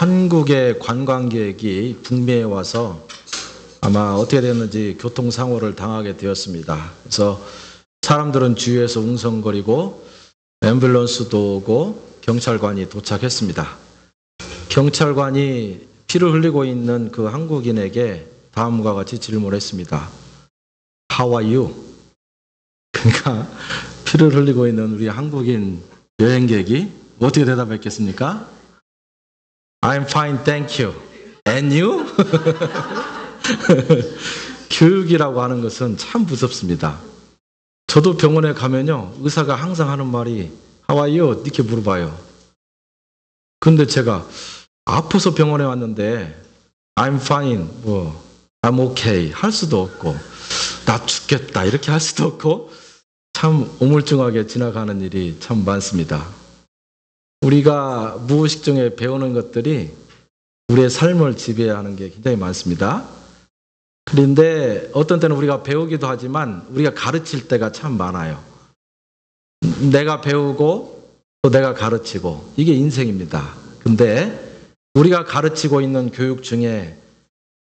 한국의 관광객이 북미에 와서 아마 어떻게 됐는지 교통사고를 당하게 되었습니다. 그래서 사람들은 주위에서 웅성거리고 앰뷸런스도 오고 경찰관이 도착했습니다. 경찰관이 피를 흘리고 있는 그 한국인에게 다음과 같이 질문했습니다. How are you? 그러니까 피를 흘리고 있는 우리 한국인 여행객이 어떻게 대답했겠습니까? I'm fine, thank you. And you? 교육이라고 하는 것은 참 무섭습니다. 저도 병원에 가면요, 의사가 항상 하는 말이 How are you? 이렇게 물어봐요. 근데 제가 아파서 병원에 왔는데 I'm fine, I'm okay 할 수도 없고 나 죽겠다 이렇게 할 수도 없고 참 우물쭈하게 지나가는 일이 참 많습니다. 우리가 무의식 중에 배우는 것들이 우리의 삶을 지배하는 게 굉장히 많습니다. 그런데 어떤 때는 우리가 배우기도 하지만 우리가 가르칠 때가 참 많아요. 내가 배우고 또 내가 가르치고 이게 인생입니다. 근데 우리가 가르치고 있는 교육 중에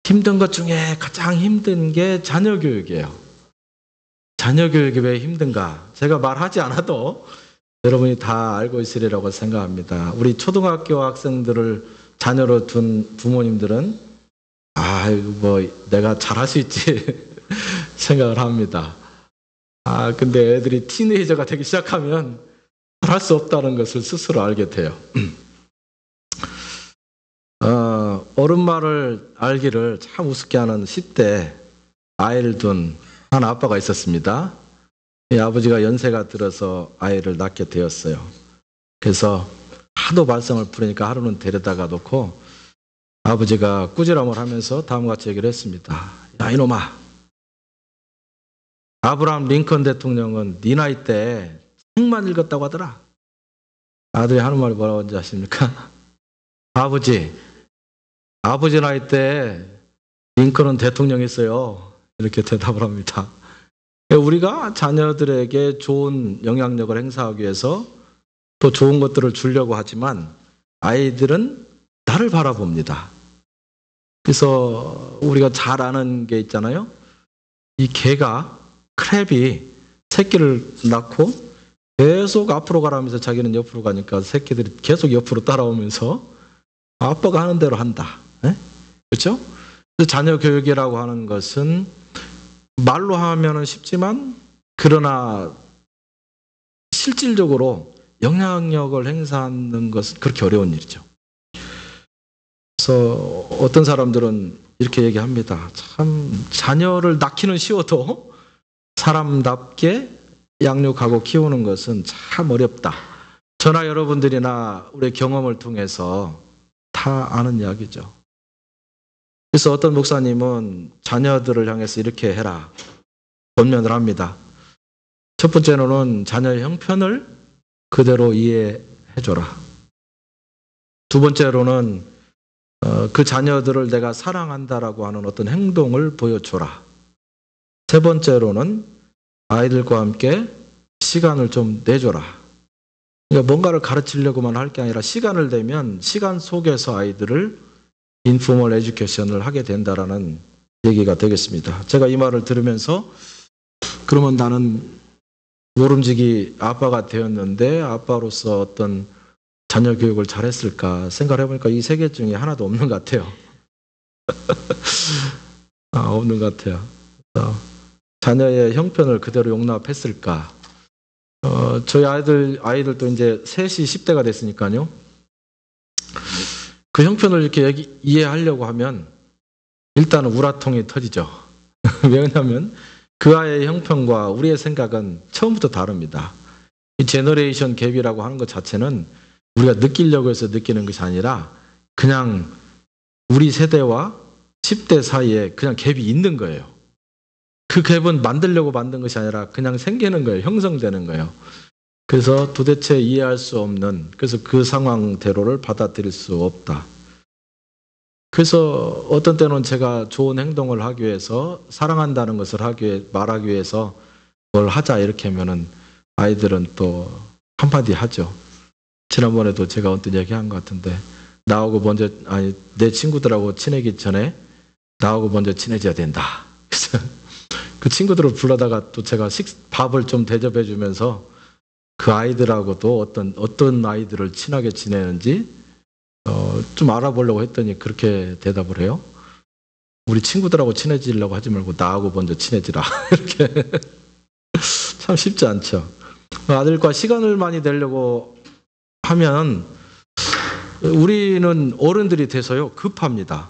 힘든 것 중에 가장 힘든 게 자녀 교육이에요. 자녀 교육이 왜 힘든가? 제가 말하지 않아도 여러분이 다 알고 있으리라고 생각합니다. 우리 초등학교 학생들을 자녀로 둔 부모님들은 내가 잘할 수 있지 생각을 합니다. 근데 애들이 티네이저가 되기 시작하면 잘할 수 없다는 것을 스스로 알게 돼요. 어른 말을 알기를 참 우습게 하는 10대 아이를 둔 한 아빠가 있었습니다. 이 아버지가 연세가 들어서 아이를 낳게 되었어요. 그래서 하도 말썽을 부리니까 하루는 데려다가 놓고 아버지가 꾸지람을 하면서 다음과 같이 얘기를 했습니다. 야 이놈아, 아브라함 링컨 대통령은 네 나이 때 책만 읽었다고 하더라. 아들이 하는 말이 뭐라고 하는지 아십니까? 아버지 나이 때 링컨은 대통령이었어요. 이렇게 대답을 합니다. 우리가 자녀들에게 좋은 영향력을 행사하기 위해서 또 좋은 것들을 주려고 하지만 아이들은 나를 바라봅니다. 그래서 우리가 잘 아는 게 있잖아요. 이 개가, 크랩이 새끼를 낳고 계속 앞으로 가라면서 자기는 옆으로 가니까 새끼들이 계속 옆으로 따라오면서 아빠가 하는 대로 한다. 그렇죠? 자녀 교육이라고 하는 것은 말로 하면은 쉽지만 그러나 실질적으로 영향력을 행사하는 것은 그렇게 어려운 일이죠. 그래서 어떤 사람들은 이렇게 얘기합니다. 참 자녀를 낳기는 쉬워도 사람답게 양육하고 키우는 것은 참 어렵다. 저나 여러분들이나 우리의 경험을 통해서 다 아는 이야기죠. 그래서 어떤 목사님은 자녀들을 향해서 이렇게 해라 권면을 합니다. 첫 번째로는 자녀의 형편을 그대로 이해해줘라. 두 번째로는 그 자녀들을 내가 사랑한다라고 하는 어떤 행동을 보여줘라. 세 번째로는 아이들과 함께 시간을 좀 내줘라. 그러니까 뭔가를 가르치려고만 할 게 아니라 시간을 내면 시간 속에서 아이들을 인포멀 에듀케이션을 하게 된다라는 얘기가 되겠습니다. 제가 이 말을 들으면서 그러면 나는 모름지기 아빠가 되었는데 아빠로서 어떤 자녀 교육을 잘했을까 생각을 해보니까 이 세 개 중에 하나도 없는 것 같아요. 없는 것 같아요. 자녀의 형편을 그대로 용납했을까? 저희 아이들도 이제 셋이 10대가 됐으니까요. 그 형편을 이렇게 이해하려고 하면 일단은 우라통이 터지죠. 왜냐하면 그 아이의 형편과 우리의 생각은 처음부터 다릅니다. 이 제너레이션 갭이라고 하는 것 자체는 우리가 느끼려고 해서 느끼는 것이 아니라 그냥 우리 세대와 10대 사이에 그냥 갭이 있는 거예요. 그 갭은 만들려고 만든 것이 아니라 그냥 생기는 거예요. 형성되는 거예요. 그래서 도대체 이해할 수 없는, 그래서 그 상황대로를 받아들일 수 없다. 그래서 어떤 때는 제가 좋은 행동을 하기 위해서 사랑한다는 것을 말하기 위해서 뭘 하자 이렇게 하면은 아이들은 또 한마디 하죠. 지난번에도 제가 어떤 얘기 한 것 같은데 나하고 먼저, 아니, 내 친구들하고 친해지기 전에 나하고 먼저 친해져야 된다. 그래서 그 친구들을 불러다가 또 제가 밥을 좀 대접해 주면서 그 아이들하고도 어떤 아이들을 친하게 지내는지 좀 알아보려고 했더니 그렇게 대답을 해요. 우리 친구들하고 친해지려고 하지 말고 나하고 먼저 친해지라. 이렇게. 참 쉽지 않죠. 아들과 시간을 많이 내려고 하면 우리는 어른들이 돼서요, 급합니다.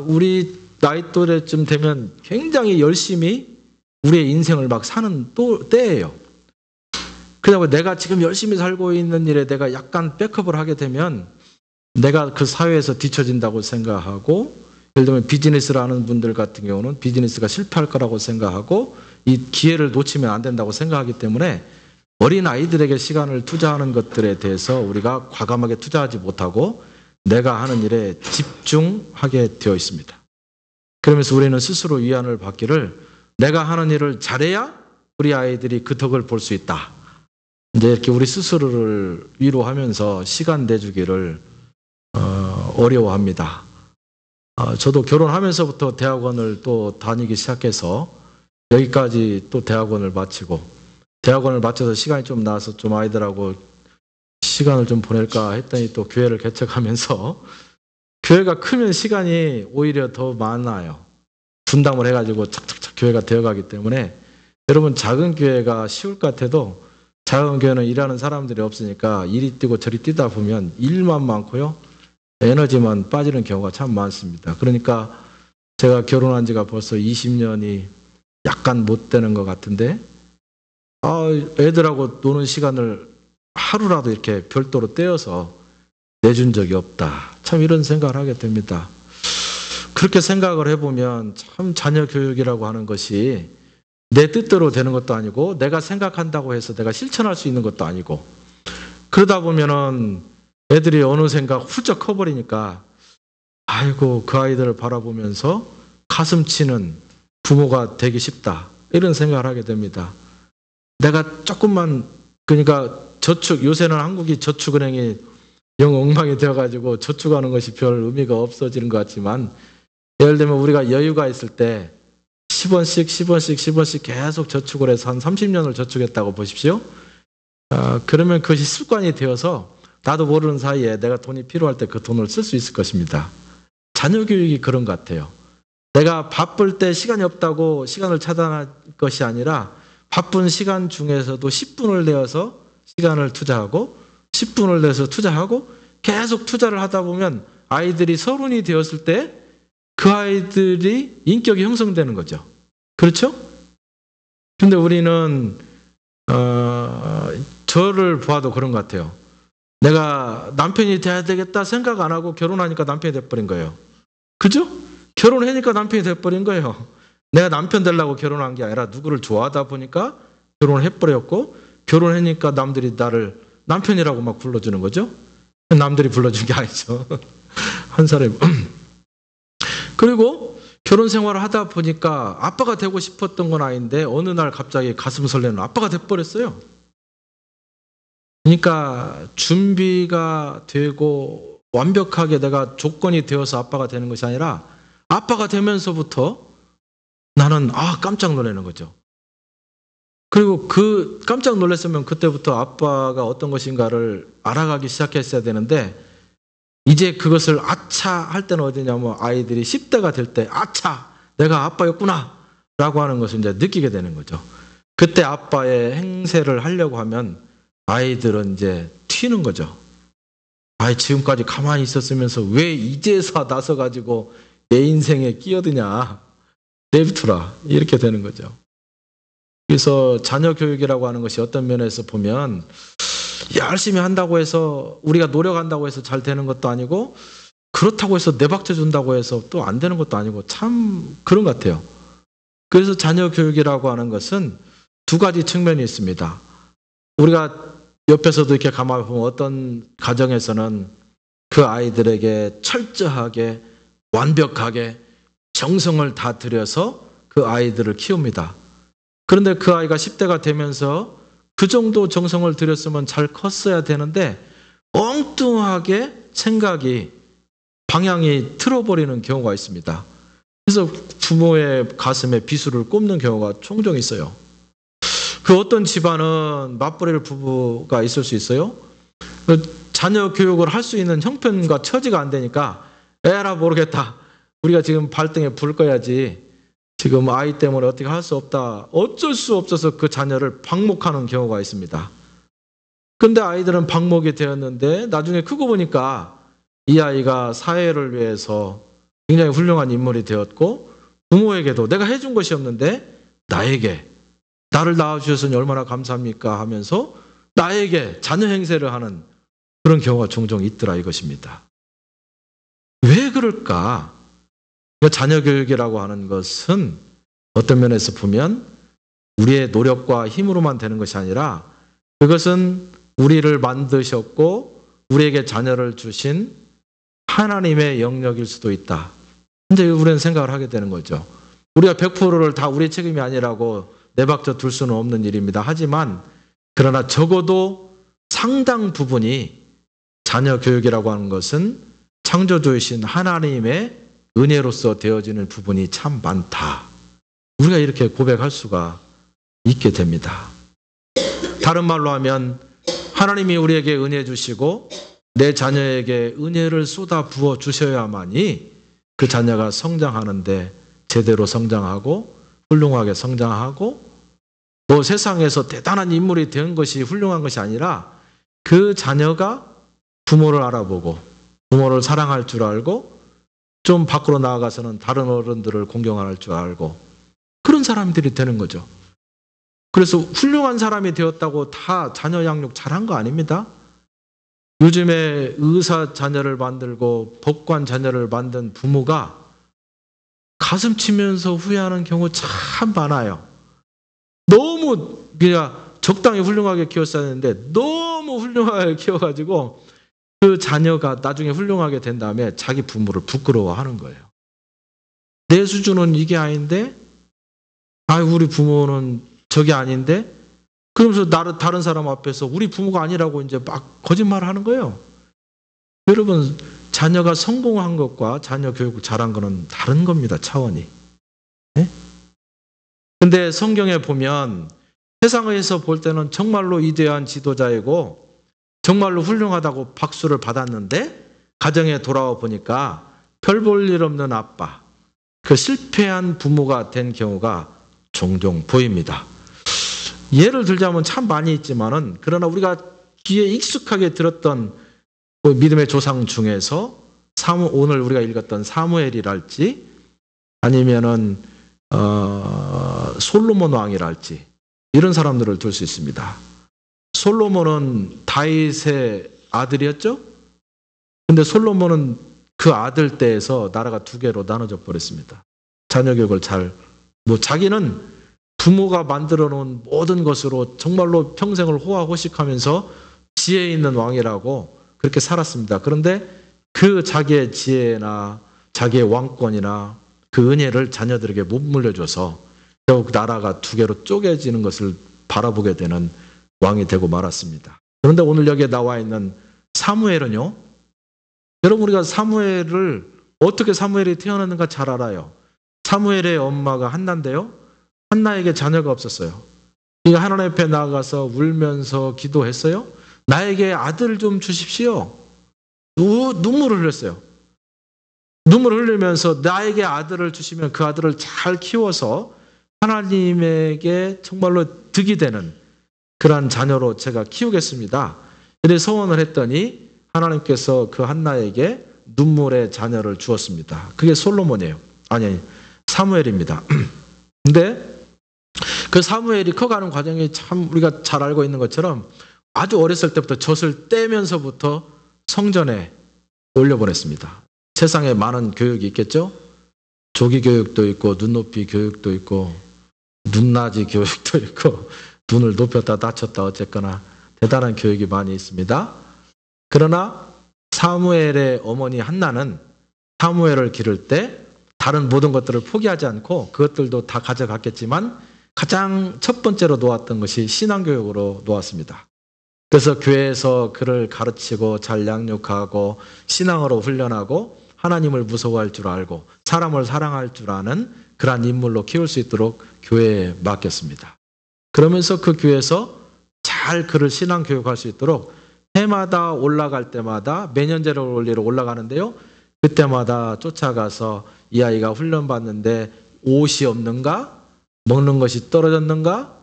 우리 나이 또래쯤 되면 굉장히 열심히 우리의 인생을 막 사는 때예요. 그러다 내가 지금 열심히 살고 있는 일에 내가 약간 백업을 하게 되면 내가 그 사회에서 뒤처진다고 생각하고, 예를 들면 비즈니스를 하는 분들 같은 경우는 비즈니스가 실패할 거라고 생각하고 이 기회를 놓치면 안 된다고 생각하기 때문에 어린 아이들에게 시간을 투자하는 것들에 대해서 우리가 과감하게 투자하지 못하고 내가 하는 일에 집중하게 되어 있습니다. 그러면서 우리는 스스로 위안을 받기를 내가 하는 일을 잘해야 우리 아이들이 그 덕을 볼 수 있다. 이제 이렇게 우리 스스로를 위로하면서 시간 내주기를 어려워합니다. 저도 결혼하면서부터 대학원을 또 다니기 시작해서 여기까지 또 대학원을 마치고 대학원을 마쳐서 시간이 좀 나서 좀 아이들하고 시간을 좀 보낼까 했더니 또 교회를 개척하면서 교회가 크면 시간이 오히려 더 많아요. 분담을 해가지고 착착착 교회가 되어가기 때문에 여러분 작은 교회가 쉬울 것 같아도 작은 교회는 일하는 사람들이 없으니까 이리 뛰고 저리 뛰다 보면 일만 많고요. 에너지만 빠지는 경우가 참 많습니다. 그러니까 제가 결혼한 지가 벌써 20년이 약간 못 되는 것 같은데 애들하고 노는 시간을 하루라도 이렇게 별도로 떼어서 내준 적이 없다. 참 이런 생각을 하게 됩니다. 그렇게 생각을 해보면 참 자녀 교육이라고 하는 것이 내 뜻대로 되는 것도 아니고 내가 생각한다고 해서 내가 실천할 수 있는 것도 아니고 그러다 보면은 애들이 어느샌가 훌쩍 커버리니까 아이고 그 아이들을 바라보면서 가슴 치는 부모가 되기 쉽다. 이런 생각을 하게 됩니다. 내가 조금만 그러니까 요새는 한국이 저축은행이 영 엉망이 되어가지고 저축하는 것이 별 의미가 없어지는 것 같지만 예를 들면 우리가 여유가 있을 때 10원씩 계속 저축을 해서 한 30년을 저축했다고 보십시오. 그러면 그것이 습관이 되어서 나도 모르는 사이에 내가 돈이 필요할 때 그 돈을 쓸 수 있을 것입니다. 자녀 교육이 그런 것 같아요. 내가 바쁠 때 시간이 없다고 시간을 차단할 것이 아니라 바쁜 시간 중에서도 10분을 내어서 시간을 투자하고 10분을 내서 투자하고 계속 투자를 하다 보면 아이들이 서른이 되었을 때 그 아이들이 인격이 형성되는 거죠. 그렇죠? 근데 우리는 저를 봐도 그런 것 같아요. 내가 남편이 돼야 되겠다 생각 안 하고 결혼하니까 남편이 돼버린 거예요. 그죠? 결혼하니까 남편이 돼버린 거예요. 내가 남편 되려고 결혼한 게 아니라 누구를 좋아하다 보니까 결혼을 해버렸고 결혼하니까 남들이 나를 남편이라고 막 불러주는 거죠. 남들이 불러준 게 아니죠. 한 사람이. 그리고 결혼 생활을 하다 보니까 아빠가 되고 싶었던 건 아닌데 어느 날 갑자기 가슴 설레는 아빠가 돼버렸어요. 그러니까 준비가 되고 완벽하게 내가 조건이 되어서 아빠가 되는 것이 아니라 아빠가 되면서부터 나는 깜짝 놀라는 거죠. 그리고 그 깜짝 놀랐으면 그때부터 아빠가 어떤 것인가를 알아가기 시작했어야 되는데 이제 그것을 아차 할 때는 어디냐면 아이들이 10대가 될 때 아차 내가 아빠였구나 라고 하는 것을 이제 느끼게 되는 거죠. 그때 아빠의 행세를 하려고 하면 아이들은 이제 튀는 거죠. 지금까지 가만히 있었으면서 왜 이제서 나서가지고 내 인생에 끼어드냐. 내비두라. 이렇게 되는 거죠. 그래서 자녀 교육이라고 하는 것이 어떤 면에서 보면 열심히 한다고 해서 우리가 노력한다고 해서 잘 되는 것도 아니고 그렇다고 해서 내박져 준다고 해서 또 안 되는 것도 아니고 참 그런 것 같아요. 그래서 자녀 교육이라고 하는 것은 두 가지 측면이 있습니다. 우리가 옆에서도 이렇게 가만히 보면 어떤 가정에서는 그 아이들에게 철저하게 완벽하게 정성을 다 들여서 그 아이들을 키웁니다. 그런데 그 아이가 10대가 되면서 그 정도 정성을 들였으면 잘 컸어야 되는데 엉뚱하게 생각이 방향이 틀어버리는 경우가 있습니다. 그래서 부모의 가슴에 비수를 꼽는 경우가 종종 있어요. 그 어떤 집안은 맞벌이 부부가 있을 수 있어요. 자녀 교육을 할 수 있는 형편과 처지가 안 되니까 에라 모르겠다. 우리가 지금 발등에 불 꺼야지. 지금 아이 때문에 어떻게 할 수 없다. 어쩔 수 없어서 그 자녀를 방목하는 경우가 있습니다. 근데 아이들은 방목이 되었는데 나중에 크고 보니까 이 아이가 사회를 위해서 굉장히 훌륭한 인물이 되었고 부모에게도 내가 해준 것이 없는데 나에게 나를 낳아주셨으니 얼마나 감사합니까 하면서 나에게 자녀 행세를 하는 그런 경우가 종종 있더라 이것입니다. 왜 그럴까? 자녀 교육이라고 하는 것은 어떤 면에서 보면 우리의 노력과 힘으로만 되는 것이 아니라 그것은 우리를 만드셨고 우리에게 자녀를 주신 하나님의 영역일 수도 있다. 이제 우리는 생각을 하게 되는 거죠. 우리가 100%를 다 우리의 책임이 아니라고 내박져 둘 수는 없는 일입니다. 하지만 그러나 적어도 상당 부분이 자녀 교육이라고 하는 것은 창조주이신 하나님의 은혜로서 되어지는 부분이 참 많다. 우리가 이렇게 고백할 수가 있게 됩니다. 다른 말로 하면 하나님이 우리에게 은혜 주시고 내 자녀에게 은혜를 쏟아 부어 주셔야만이 그 자녀가 성장하는데 제대로 성장하고 훌륭하게 성장하고 뭐 세상에서 대단한 인물이 된 것이 훌륭한 것이 아니라 그 자녀가 부모를 알아보고 부모를 사랑할 줄 알고 좀 밖으로 나아가서는 다른 어른들을 공경할 줄 알고 그런 사람들이 되는 거죠. 그래서 훌륭한 사람이 되었다고 다 자녀 양육 잘한 거 아닙니다. 요즘에 의사 자녀를 만들고 법관 자녀를 만든 부모가 가슴 치면서 후회하는 경우 참 많아요. 너무 그냥 적당히 훌륭하게 키웠어야 했는데 너무 훌륭하게 키워가지고 그 자녀가 나중에 훌륭하게 된 다음에 자기 부모를 부끄러워하는 거예요. 내 수준은 이게 아닌데 우리 부모는 저게 아닌데 그러면서 다른 사람 앞에서 우리 부모가 아니라고 이제 막 거짓말을 하는 거예요. 여러분 자녀가 성공한 것과 자녀 교육을 잘한 거는 다른 겁니다. 차원이. 네? 근데 성경에 보면 세상에서 볼 때는 정말로 위대한 지도자이고 정말로 훌륭하다고 박수를 받았는데 가정에 돌아와 보니까 별 볼 일 없는 아빠, 그 실패한 부모가 된 경우가 종종 보입니다. 예를 들자면 참 많이 있지만은 그러나 우리가 귀에 익숙하게 들었던 믿음의 조상 중에서 오늘 우리가 읽었던 사무엘이랄지 아니면은 솔로몬 왕이랄지 이런 사람들을 들 수 있습니다. 솔로몬은 다윗의 아들이었죠? 근데 솔로몬은 그 아들 때에서 나라가 두 개로 나눠져 버렸습니다. 자녀 교육을 자기는 부모가 만들어 놓은 모든 것으로 정말로 평생을 호화호식하면서 지혜 있는 왕이라고 그렇게 살았습니다. 그런데 그 자기의 지혜나 자기의 왕권이나 그 은혜를 자녀들에게 못 물려줘서 결국 나라가 두 개로 쪼개지는 것을 바라보게 되는 왕이 되고 말았습니다. 그런데 오늘 여기에 나와 있는 사무엘은요. 여러분 우리가 어떻게 사무엘이 태어났는가 잘 알아요. 사무엘의 엄마가 한나인데요. 한나에게 자녀가 없었어요. 그러니까 하나님 앞에 나아가서 울면서 기도했어요. 나에게 아들을 좀 주십시오. 눈물을 흘렸어요. 눈물을 흘리면서 나에게 아들을 주시면 그 아들을 잘 키워서 하나님에게 정말로 득이 되는 그러한 자녀로 제가 키우겠습니다. 이렇게 소원을 했더니 하나님께서 그 한나에게 눈물의 자녀를 주었습니다. 그게 솔로몬이에요. 아니 사무엘입니다. 근데 그 사무엘이 커가는 과정이 참 우리가 잘 알고 있는 것처럼 아주 어렸을 때부터 젖을 떼면서부터 성전에 올려보냈습니다. 세상에 많은 교육이 있겠죠? 조기 교육도 있고 눈높이 교육도 있고 눈낮이 교육도 있고 눈을 높였다 낮췄다 어쨌거나 대단한 교육이 많이 있습니다. 그러나 사무엘의 어머니 한나는 사무엘을 기를 때 다른 모든 것들을 포기하지 않고 그것들도 다 가져갔겠지만 가장 첫 번째로 놓았던 것이 신앙교육으로 놓았습니다. 그래서 교회에서 그를 가르치고 잘 양육하고 신앙으로 훈련하고 하나님을 무서워할 줄 알고 사람을 사랑할 줄 아는 그러한 인물로 키울 수 있도록 교회에 맡겼습니다. 그러면서 그 교회에서 잘 그를 신앙 교육할 수 있도록 해마다 올라갈 때마다 매년제를 올리러 올라가는데요. 그때마다 쫓아가서 이 아이가 훈련받는데 옷이 없는가? 먹는 것이 떨어졌는가?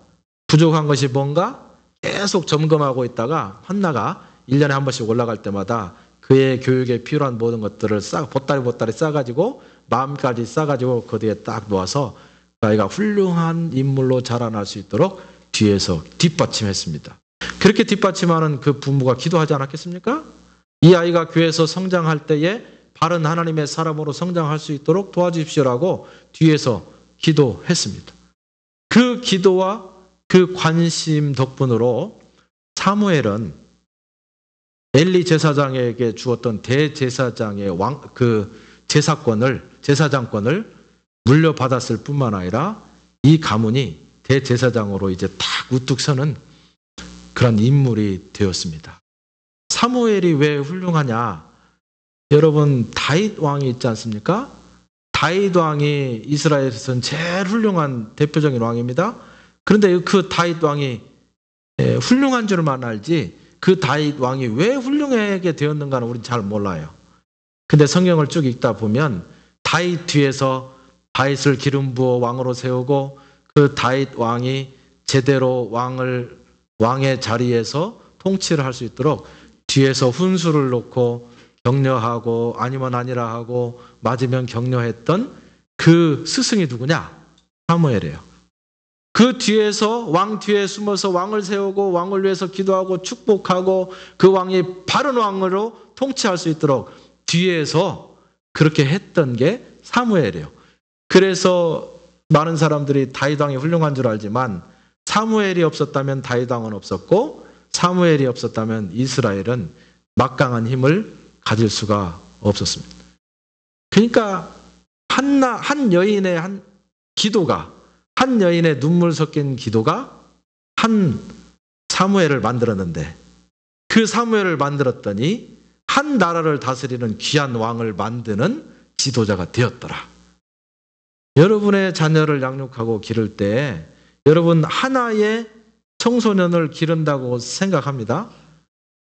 부족한 것이 뭔가? 계속 점검하고 있다가 한나가 1년에 한 번씩 올라갈 때마다 그의 교육에 필요한 모든 것들을 보따리 싸가지고 마음까지 싸가지고 그 뒤에 딱 놓아서 그 아이가 훌륭한 인물로 자라날 수 있도록 뒤에서 뒷받침했습니다. 그렇게 뒷받침하는 그 부모가 기도하지 않았겠습니까? 이 아이가 교회에서 성장할 때에 바른 하나님의 사람으로 성장할 수 있도록 도와주십시오라고 뒤에서 기도했습니다. 그 기도와 그 관심 덕분으로 사무엘은 엘리 제사장에게 주었던 대제사장의 제사장권을 물려받았을 뿐만 아니라 이 가문이 대제사장으로 이제 탁 우뚝 서는 그런 인물이 되었습니다. 사무엘이 왜 훌륭하냐? 여러분, 다윗 왕이 있지 않습니까? 다윗 왕이 이스라엘에서는 제일 훌륭한 대표적인 왕입니다. 그런데 그 다윗 왕이 훌륭한 줄만 알지 그 다윗 왕이 왜 훌륭하게 되었는가는 우리는 잘 몰라요. 근데 성경을 쭉 읽다 보면 다윗 뒤에서 다윗을 기름 부어 왕으로 세우고 그 다윗 왕이 제대로 왕의 자리에서 통치를 할 수 있도록 뒤에서 훈수를 놓고 격려하고 아니면 아니라 하고 맞으면 격려했던 그 스승이 누구냐? 사무엘이에요. 그 뒤에서 왕 뒤에 숨어서 왕을 세우고 왕을 위해서 기도하고 축복하고 그 왕이 바른 왕으로 통치할 수 있도록 뒤에서 그렇게 했던 게 사무엘이에요. 그래서 많은 사람들이 다윗 왕이 훌륭한 줄 알지만 사무엘이 없었다면 다윗 왕은 없었고 사무엘이 없었다면 이스라엘은 막강한 힘을 가질 수가 없었습니다. 그러니까 한 여인의 한 여인의 눈물 섞인 기도가 한 사무엘을 만들었는데 그 사무엘을 만들었더니 한 나라를 다스리는 귀한 왕을 만드는 지도자가 되었더라. 여러분의 자녀를 양육하고 기를 때 여러분 하나의 청소년을 기른다고 생각합니다.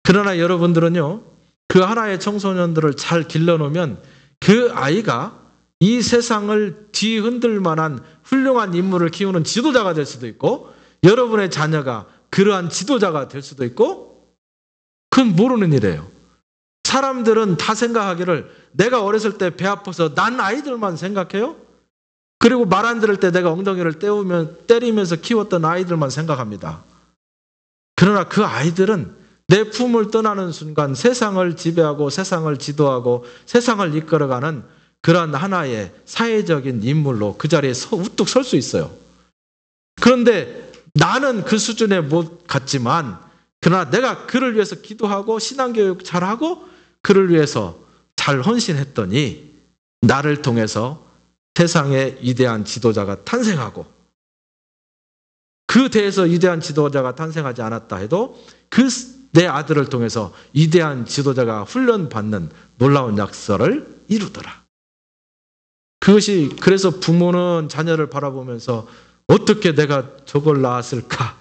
그러나 여러분들은요, 그 하나의 청소년들을 잘 길러놓으면 그 아이가 이 세상을 뒤흔들 만한 훌륭한 인물을 키우는 지도자가 될 수도 있고 여러분의 자녀가 그러한 지도자가 될 수도 있고 그건 모르는 일이에요. 사람들은 다 생각하기를 내가 어렸을 때 배 아파서 난 아이들만 생각해요. 그리고 말 안 들을 때 내가 엉덩이를 때리면서 키웠던 아이들만 생각합니다. 그러나 그 아이들은 내 품을 떠나는 순간 세상을 지배하고 세상을 지도하고 세상을 이끌어가는 그런 하나의 사회적인 인물로 그 자리에 우뚝 설 수 있어요. 그런데 나는 그 수준에 못 갔지만 그러나 내가 그를 위해서 기도하고 신앙교육 잘하고 그를 위해서 잘 헌신했더니 나를 통해서 세상의 위대한 지도자가 탄생하고 그 대에서 위대한 지도자가 탄생하지 않았다 해도 내 아들을 통해서 위대한 지도자가 훈련받는 놀라운 역사를 이루더라. 그것이 그래서 부모는 자녀를 바라보면서 어떻게 내가 저걸 낳았을까?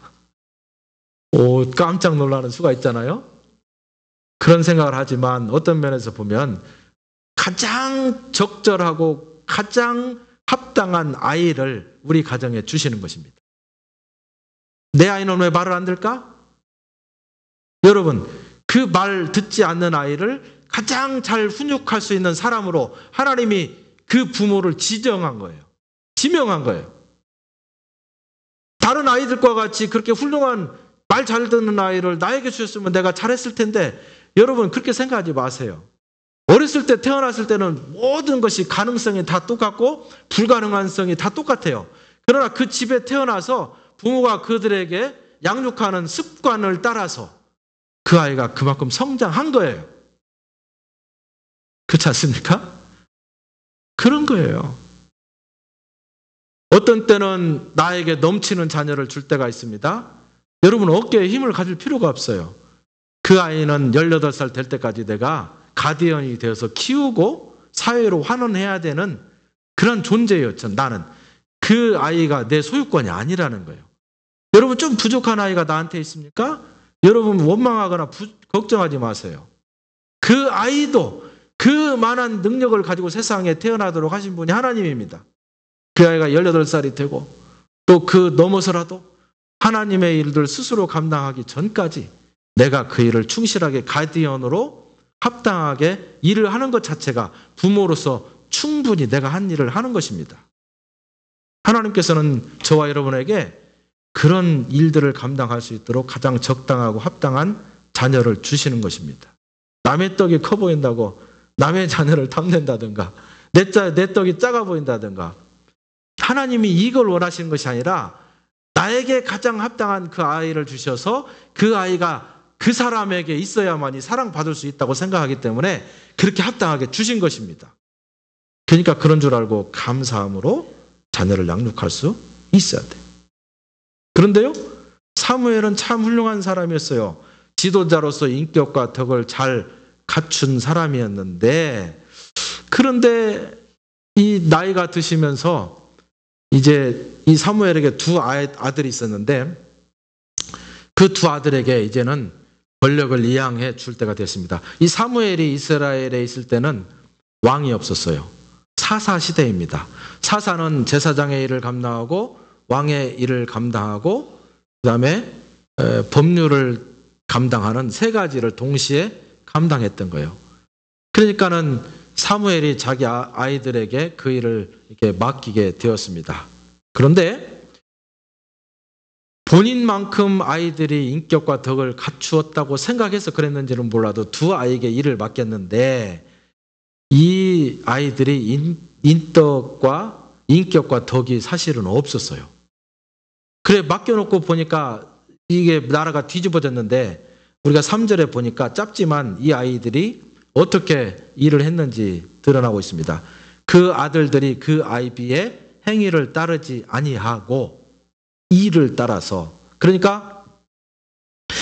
깜짝 놀라는 수가 있잖아요. 그런 생각을 하지만 어떤 면에서 보면 가장 적절하고 가장 합당한 아이를 우리 가정에 주시는 것입니다. 내 아이는 왜 말을 안 들까? 여러분, 그 말 듣지 않는 아이를 가장 잘 훈육할 수 있는 사람으로 하나님이 그 부모를 지명한 거예요. 다른 아이들과 같이 그렇게 훌륭한 말 잘 듣는 아이를 나에게 주셨으면 내가 잘했을 텐데 여러분 그렇게 생각하지 마세요. 어렸을 때 태어났을 때는 모든 것이 가능성이 다 똑같고 불가능한 성이 다 똑같아요. 그러나 그 집에 태어나서 부모가 그들에게 양육하는 습관을 따라서 그 아이가 그만큼 성장한 거예요. 그렇지 않습니까? 그런 거예요. 어떤 때는 나에게 넘치는 자녀를 줄 때가 있습니다. 여러분 어깨에 힘을 가질 필요가 없어요. 그 아이는 18살 될 때까지 내가 가디언이 되어서 키우고 사회로 환원해야 되는 그런 존재였죠. 나는 그 아이가 내 소유권이 아니라는 거예요. 여러분 좀 부족한 아이가 나한테 있습니까? 여러분 원망하거나 걱정하지 마세요. 그 아이도 그만한 능력을 가지고 세상에 태어나도록 하신 분이 하나님입니다. 그 아이가 18살이 되고 또 그 넘어서라도 하나님의 일들 스스로 감당하기 전까지 내가 그 일을 충실하게 가디언으로 합당하게 일을 하는 것 자체가 부모로서 충분히 내가 한 일을 하는 것입니다. 하나님께서는 저와 여러분에게 그런 일들을 감당할 수 있도록 가장 적당하고 합당한 자녀를 주시는 것입니다. 남의 떡이 커 보인다고 남의 자녀를 탐낸다든가 내 떡이 작아 보인다든가 하나님이 이걸 원하시는 것이 아니라 나에게 가장 합당한 그 아이를 주셔서 그 아이가 그 사람에게 있어야만이 사랑받을 수 있다고 생각하기 때문에 그렇게 합당하게 주신 것입니다. 그러니까 그런 줄 알고 감사함으로 자녀를 양육할 수 있어야 돼. 그런데요, 사무엘은 참 훌륭한 사람이었어요. 지도자로서 인격과 덕을 잘 갖춘 사람이었는데, 그런데 이 나이가 드시면서 이제 이 사무엘에게 두 아들이 있었는데 그 두 아들에게 이제는 권력을 이양해 줄 때가 됐습니다. 이 사무엘이 이스라엘에 있을 때는 왕이 없었어요. 사사 시대입니다. 사사는 제사장의 일을 감당하고 왕의 일을 감당하고 그다음에 법률을 감당하는 세 가지를 동시에 감당했던 거예요. 그러니까는 사무엘이 자기 아이들에게 그 일을 이렇게 맡기게 되었습니다. 그런데 본인만큼 아이들이 인격과 덕을 갖추었다고 생각해서 그랬는지는 몰라도 두 아이에게 일을 맡겼는데 이 아이들이 인덕과 인격과 덕이 사실은 없었어요. 그래 맡겨놓고 보니까 이게 나라가 뒤집어졌는데 우리가 3절에 보니까 짧지만 이 아이들이 어떻게 일을 했는지 드러나고 있습니다. 그 아들들이 그 아이비의 행위를 따르지 아니하고 이를 따라서, 그러니까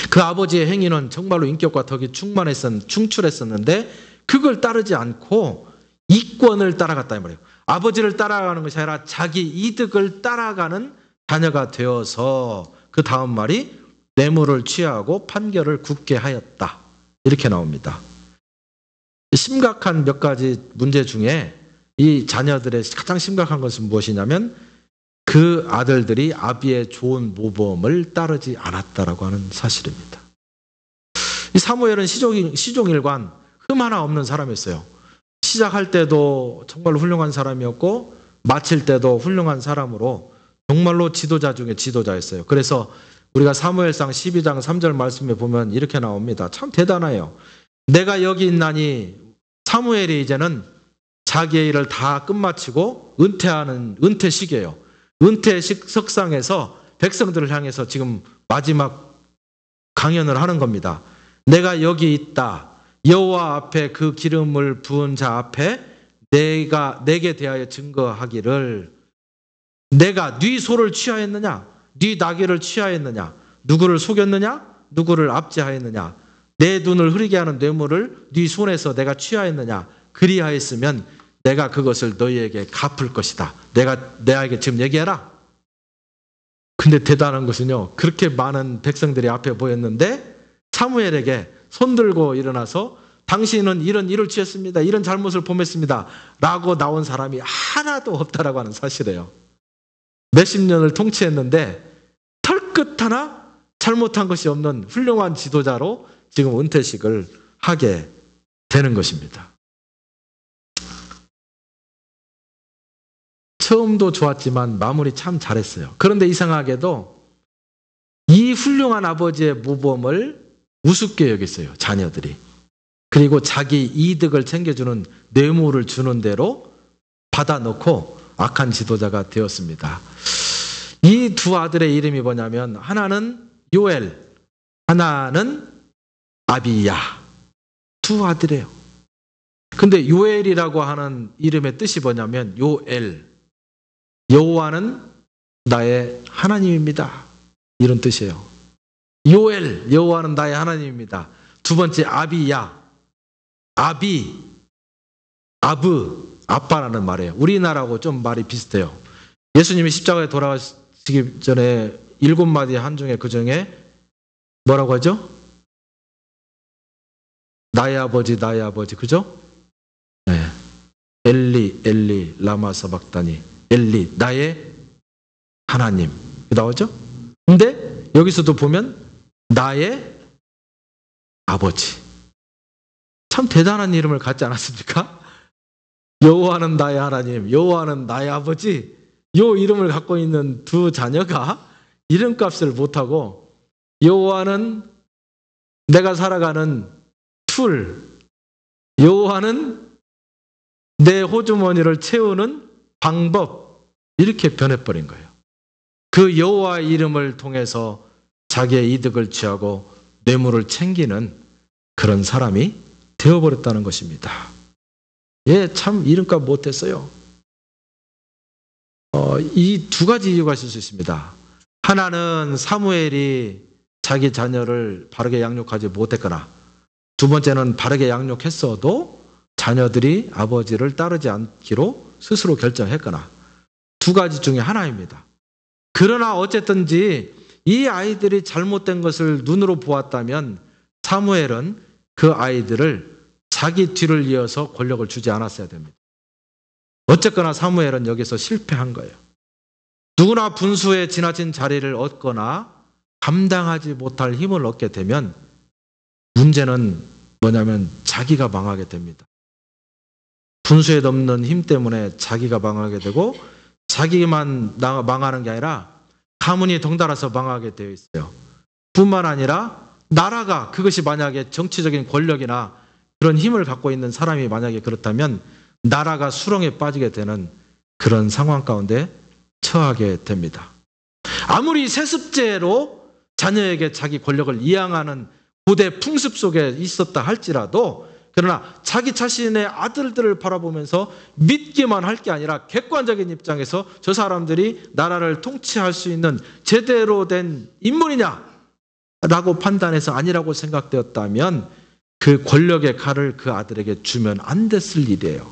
그 아버지의 행위는 정말로 인격과 덕이 충출했었는데 그걸 따르지 않고 이권을 따라갔다 이 말이에요. 아버지를 따라가는 것이 아니라 자기 이득을 따라가는 자녀가 되어서 그 다음 말이 뇌물을 취하고 판결을 굳게 하였다. 이렇게 나옵니다. 심각한 몇 가지 문제 중에 이 자녀들의 가장 심각한 것은 무엇이냐면 그 아들들이 아비의 좋은 모범을 따르지 않았다라고 하는 사실입니다. 이 사무엘은 시종일관 흠 하나 없는 사람이었어요. 시작할 때도 정말로 훌륭한 사람이었고 마칠 때도 훌륭한 사람으로 정말로 지도자 중에 지도자였어요. 그래서 우리가 사무엘상 12장 3절 말씀에 보면 이렇게 나옵니다. 참 대단해요. 내가 여기 있나니 사무엘이 이제는 자기의 일을 다 끝마치고 은퇴하는 은퇴식이에요. 은퇴식 석상에서 백성들을 향해서 지금 마지막 강연을 하는 겁니다. 내가 여기 있다. 여호와 앞에 그 기름을 부은 자 앞에 내게 대하여 증거하기를 내가 네 소를 취하였느냐? 네 나귀를 취하였느냐? 누구를 속였느냐? 누구를 압제하였느냐? 내 눈을 흐리게 하는 뇌물을 네 손에서 내가 취하였느냐? 그리하였으면 내가 그것을 너희에게 갚을 것이다. 내에게 지금 얘기해라. 근데 대단한 것은요, 그렇게 많은 백성들이 앞에 보였는데 사무엘에게 손들고 일어나서 당신은 이런 일을 취했습니다. 이런 잘못을 범했습니다. 라고 나온 사람이 하나도 없다라고 하는 사실이에요. 몇십 년을 통치했는데 털끝 하나 잘못한 것이 없는 훌륭한 지도자로 지금 은퇴식을 하게 되는 것입니다. 처음도 좋았지만 마무리 참 잘했어요. 그런데 이상하게도 이 훌륭한 아버지의 모범을 우습게 여겼어요, 자녀들이. 그리고 자기 이득을 챙겨주는 뇌물을 주는 대로 받아놓고 악한 지도자가 되었습니다. 이 두 아들의 이름이 뭐냐면 하나는 요엘, 하나는 아비야. 두 아들이에요. 근데 요엘이라고 하는 이름의 뜻이 뭐냐면 요엘, 여호와는 나의 하나님입니다. 이런 뜻이에요. 요엘, 여호와는 나의 하나님입니다. 두 번째 아비야. 아비, 아브, 아빠라는 말이에요. 우리나라하고 좀 말이 비슷해요. 예수님이 십자가에 돌아가시기 전에 7마디 한 중에 그 중에 뭐라고 하죠? 나의 아버지, 나의 아버지, 그죠? 네. 엘리, 엘리, 라마 사박다니. 엘리, 나의 하나님. 나오죠? 근데 여기서도 보면 나의 아버지. 참 대단한 이름을 갖지 않았습니까? 여호와는 나의 하나님, 여호와는 나의 아버지. 요 이름을 갖고 있는 두 자녀가 이름값을 못하고 여호와는 내가 살아가는 툴, 여호와는 내 호주머니를 채우는 방법, 이렇게 변해버린 거예요. 그 여호와의 이름을 통해서 자기의 이득을 취하고 뇌물을 챙기는 그런 사람이 되어버렸다는 것입니다. 예, 참 이름값 못했어요. 이 두 가지 이유가 있을 수 있습니다. 하나는 사무엘이 자기 자녀를 바르게 양육하지 못했거나, 두 번째는 바르게 양육했어도 자녀들이 아버지를 따르지 않기로 스스로 결정했거나, 두 가지 중에 하나입니다. 그러나 어쨌든지 이 아이들이 잘못된 것을 눈으로 보았다면 사무엘은 그 아이들을 자기 뒤를 이어서 권력을 주지 않았어야 됩니다. 어쨌거나 사무엘은 여기서 실패한 거예요. 누구나 분수에 지나친 자리를 얻거나 감당하지 못할 힘을 얻게 되면 문제는 뭐냐면 자기가 망하게 됩니다. 분수에 넘는 힘 때문에 자기가 망하게 되고, 자기만 망하는 게 아니라 가문이 덩달아서 망하게 되어 있어요. 뿐만 아니라 나라가, 그것이 만약에 정치적인 권력이나 그런 힘을 갖고 있는 사람이 만약에 그렇다면 나라가 수렁에 빠지게 되는 그런 상황 가운데 처하게 됩니다. 아무리 세습제로 자녀에게 자기 권력을 이양하는 고대 풍습 속에 있었다 할지라도, 그러나 자기 자신의 아들들을 바라보면서 믿기만 할 게 아니라 객관적인 입장에서 저 사람들이 나라를 통치할 수 있는 제대로 된 인물이냐 라고 판단해서 아니라고 생각되었다면 그 권력의 칼을 그 아들에게 주면 안 됐을 일이에요.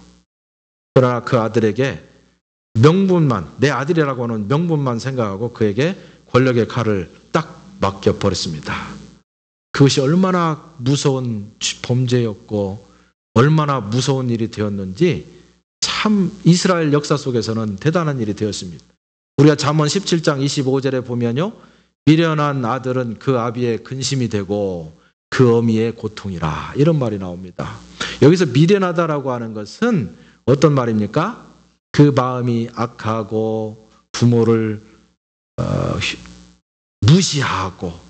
그러나 그 아들에게 명분만, 내 아들이라고 하는 명분만 생각하고 그에게 권력의 칼을 딱 맡겨버렸습니다. 그것이 얼마나 무서운 범죄였고 얼마나 무서운 일이 되었는지 참 이스라엘 역사 속에서는 대단한 일이 되었습니다. 우리가 잠언 17장 25절에 보면요, 미련한 아들은 그 아비의 근심이 되고 그 어미의 고통이라, 이런 말이 나옵니다. 여기서 미련하다라고 하는 것은 어떤 말입니까? 그 마음이 악하고 부모를 무시하고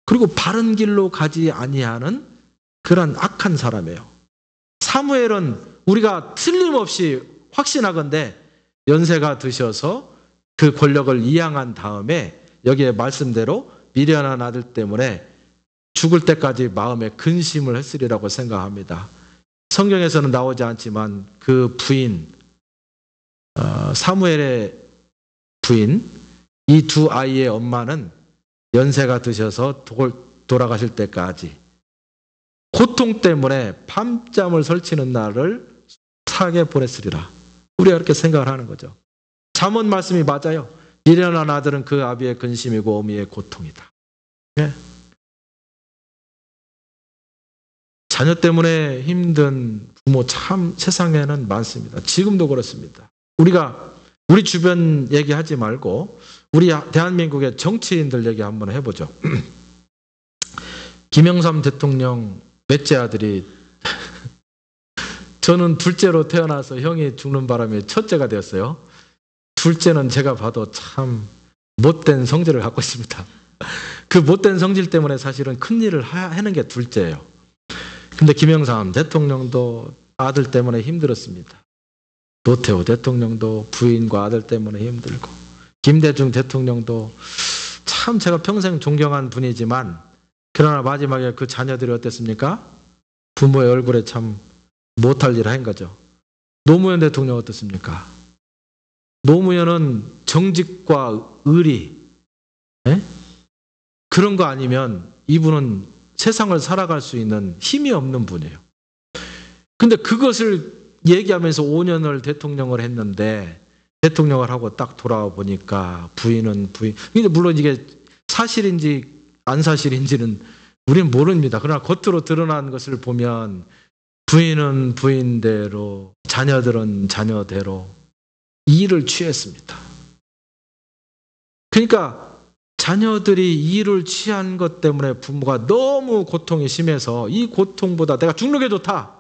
그리고 바른 길로 가지 아니하는 그런 악한 사람이에요. 사무엘은 우리가 틀림없이 확신하건대 연세가 드셔서 그 권력을 이양한 다음에 여기에 말씀대로 미련한 아들 때문에 죽을 때까지 마음에 근심을 했으리라고 생각합니다. 성경에서는 나오지 않지만 그 부인, 사무엘의 부인, 이 두 아이의 엄마는 연세가 드셔서 돌아가실 때까지 고통 때문에 밤잠을 설치는 날을 사게 보냈으리라. 우리가 그렇게 생각을 하는 거죠. 잠언 말씀이 맞아요. 미련한 아들은 그 아비의 근심이고 어미의 고통이다. 네. 자녀 때문에 힘든 부모 참 세상에는 많습니다. 지금도 그렇습니다. 우리 주변 얘기하지 말고 우리 대한민국의 정치인들 얘기 한번 해보죠. 김영삼 대통령 넷째 아들이 저는 둘째로 태어나서 형이 죽는 바람에 첫째가 되었어요. 둘째는 제가 봐도 참 못된 성질을 갖고 있습니다. 그 못된 성질 때문에 사실은 큰일을 하는 게 둘째예요. 근데 김영삼 대통령도 아들 때문에 힘들었습니다. 노태우 대통령도 부인과 아들 때문에 힘들고, 김대중 대통령도 참 제가 평생 존경한 분이지만 그러나 마지막에 그 자녀들이 어땠습니까? 부모의 얼굴에 참 못할 일을 한 거죠. 노무현 대통령 어떻습니까? 노무현은 정직과 의리, 그런 거 아니면 이분은 세상을 살아갈 수 있는 힘이 없는 분이에요. 근데 그것을 얘기하면서 5년을 대통령을 했는데 대통령을 하고 딱 돌아와 보니까 부인은 부인. 근데 물론 이게 사실인지 안 사실인지는 우리는 모릅니다. 그러나 겉으로 드러난 것을 보면 부인은 부인대로 자녀들은 자녀대로 일을 취했습니다. 그러니까 자녀들이 일을 취한 것 때문에 부모가 너무 고통이 심해서 이 고통보다 내가 죽는 게 좋다.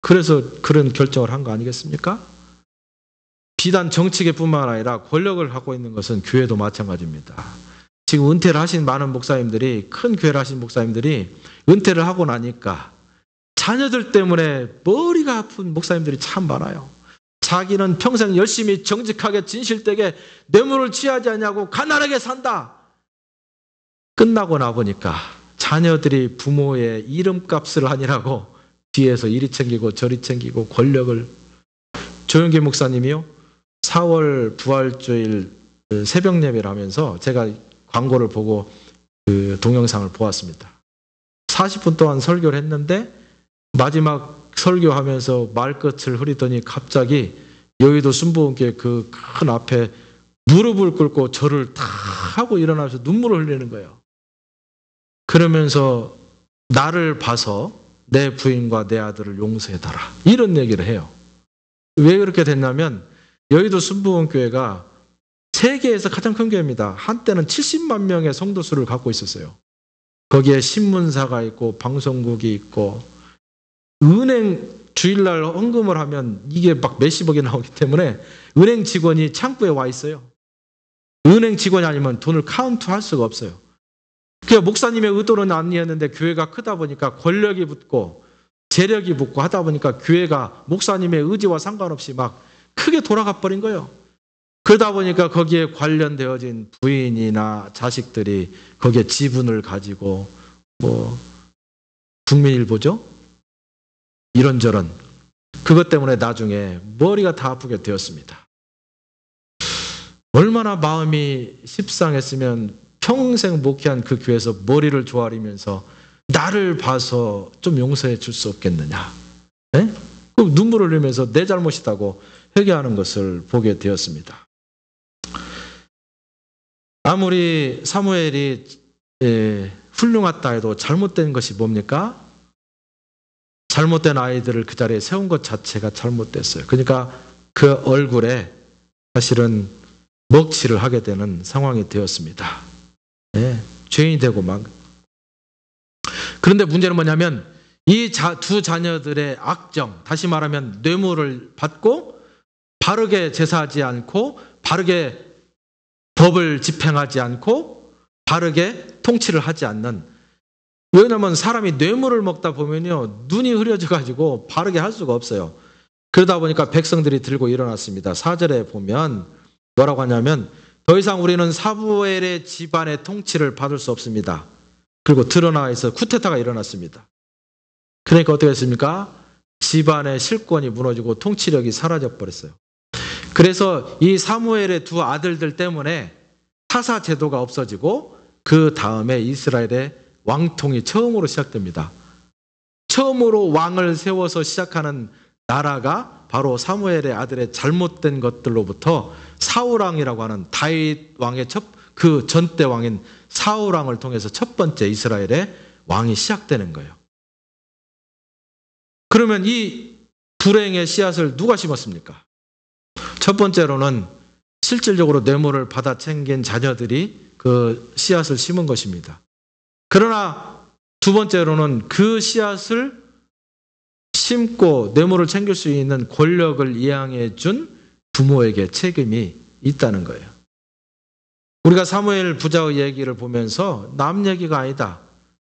그래서 그런 결정을 한 거 아니겠습니까? 비단 정치계뿐만 아니라 권력을 갖고 있는 것은 교회도 마찬가지입니다. 지금 은퇴를 하신 많은 목사님들이, 큰 교회를 하신 목사님들이 은퇴를 하고 나니까 자녀들 때문에 머리가 아픈 목사님들이 참 많아요. 자기는 평생 열심히 정직하게 진실되게 뇌물을 취하지 않냐고 가난하게 산다. 끝나고 나보니까 자녀들이 부모의 이름값을 하니라고 뒤에서 이리 챙기고 저리 챙기고 권력을. 조영기 목사님이요, 4월 부활주일 새벽 예배를 하면서 제가 광고를 보고 그 동영상을 보았습니다. 40분 동안 설교를 했는데 마지막 설교하면서 말끝을 흐리더니 갑자기 여의도 순복음교회 그 큰 앞에 무릎을 꿇고 절을 다 하고 일어나서 눈물을 흘리는 거예요. 그러면서 나를 봐서 내 부인과 내 아들을 용서해달라, 이런 얘기를 해요. 왜 그렇게 됐냐면 여의도 순복음교회가 세계에서 가장 큰 교회입니다. 한때는 70만 명의 성도수를 갖고 있었어요. 거기에 신문사가 있고 방송국이 있고, 은행 주일날 헌금을 하면 이게 막 몇십억이 나오기 때문에 은행 직원이 창구에 와 있어요. 은행 직원이 아니면 돈을 카운트할 수가 없어요. 그러니까 목사님의 의도는 아니었는데 교회가 크다 보니까 권력이 붙고 재력이 붙고 하다 보니까 교회가 목사님의 의지와 상관없이 막 크게 돌아가 버린 거예요. 그러다 보니까 거기에 관련되어진 부인이나 자식들이 거기에 지분을 가지고 뭐 국민일보죠? 이런저런. 그것 때문에 나중에 머리가 다 아프게 되었습니다. 얼마나 마음이 십상했으면 평생 목회한 그 교회에서 머리를 조아리면서 나를 봐서 좀 용서해 줄 수 없겠느냐. 네? 눈물을 흘리면서 내 잘못이다고 회개하는 것을 보게 되었습니다. 아무리 사무엘이 훌륭하다 해도 잘못된 것이 뭡니까? 잘못된 아이들을 그 자리에 세운 것 자체가 잘못됐어요. 그러니까 그 얼굴에 사실은 먹칠을 하게 되는 상황이 되었습니다. 네, 죄인이 되고 막. 그런데 문제는 뭐냐면 이 두 자녀들의 악정, 다시 말하면 뇌물을 받고 바르게 제사하지 않고 바르게 법을 집행하지 않고 바르게 통치를 하지 않는. 왜냐하면 사람이 뇌물을 먹다 보면요, 눈이 흐려져 가지고 바르게 할 수가 없어요. 그러다 보니까 백성들이 들고 일어났습니다. 4절에 보면 뭐라고 하냐면 더 이상 우리는 사무엘의 집안의 통치를 받을 수 없습니다. 그리고 드러나서 쿠데타가 일어났습니다. 그러니까 어떻게 했습니까? 집안의 실권이 무너지고 통치력이 사라져 버렸어요. 그래서 이 사무엘의 두 아들들 때문에 사사 제도가 없어지고 그 다음에 이스라엘의 왕통이 처음으로 시작됩니다. 처음으로 왕을 세워서 시작하는 나라가 바로 사무엘의 아들의 잘못된 것들로부터 사울왕이라고 하는 다윗 왕의 그 전대 왕인 사울왕을 통해서 첫 번째 이스라엘의 왕이 시작되는 거예요. 그러면 이 불행의 씨앗을 누가 심었습니까? 첫 번째로는 실질적으로 뇌물을 받아 챙긴 자녀들이 그 씨앗을 심은 것입니다. 그러나 두 번째로는 그 씨앗을 심고 뇌물을 챙길 수 있는 권력을 이양해 준 부모에게 책임이 있다는 거예요. 우리가 사무엘 부자의 얘기를 보면서 남 얘기가 아니다.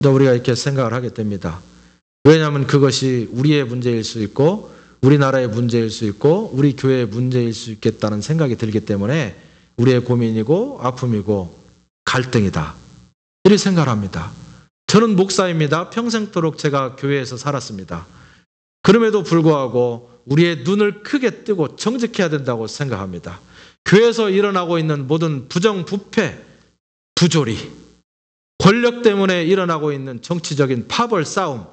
우리가 이렇게 생각을 하게 됩니다. 왜냐하면 그것이 우리의 문제일 수 있고 우리나라의 문제일 수 있고 우리 교회의 문제일 수 있겠다는 생각이 들기 때문에 우리의 고민이고 아픔이고 갈등이다. 이렇게 생각합니다. 저는 목사입니다. 평생토록 제가 교회에서 살았습니다. 그럼에도 불구하고 우리의 눈을 크게 뜨고 정직해야 된다고 생각합니다. 교회에서 일어나고 있는 모든 부정부패, 부조리, 권력 때문에 일어나고 있는 정치적인 파벌 싸움,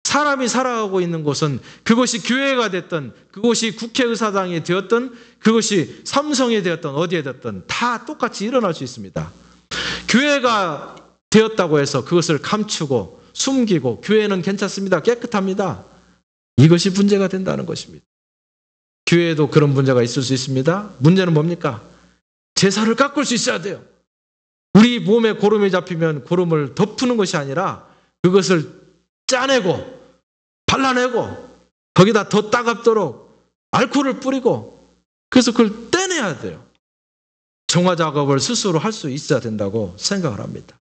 사람이 살아가고 있는 곳은 그것이 교회가 됐든 그것이 국회의사당이 되었든 그것이 삼성이 되었든 어디에 됐든 다 똑같이 일어날 수 있습니다. 교회가 되었다고 해서 그것을 감추고 숨기고 교회는 괜찮습니다. 깨끗합니다. 이것이 문제가 된다는 것입니다. 교회에도 그런 문제가 있을 수 있습니다. 문제는 뭡니까? 제사를 깎을 수 있어야 돼요. 우리 몸에 고름이 잡히면 고름을 덮는 것이 아니라 그것을 짜내고 발라내고 거기다 더 따갑도록 알코올을 뿌리고 그래서 그걸 떼내야 돼요. 정화 작업을 스스로 할 수 있어야 된다고 생각을 합니다.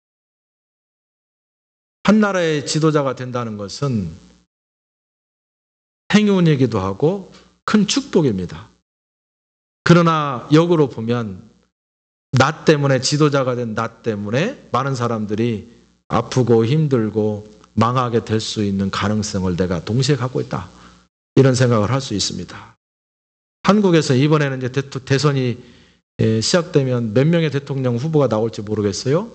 한 나라의 지도자가 된다는 것은 행운이기도 하고 큰 축복입니다. 그러나 역으로 보면 나 때문에 지도자가 된 나 때문에 많은 사람들이 아프고 힘들고 망하게 될 수 있는 가능성을 내가 동시에 갖고 있다. 이런 생각을 할 수 있습니다. 한국에서 이번에는 이제 대선이 시작되면 몇 명의 대통령 후보가 나올지 모르겠어요.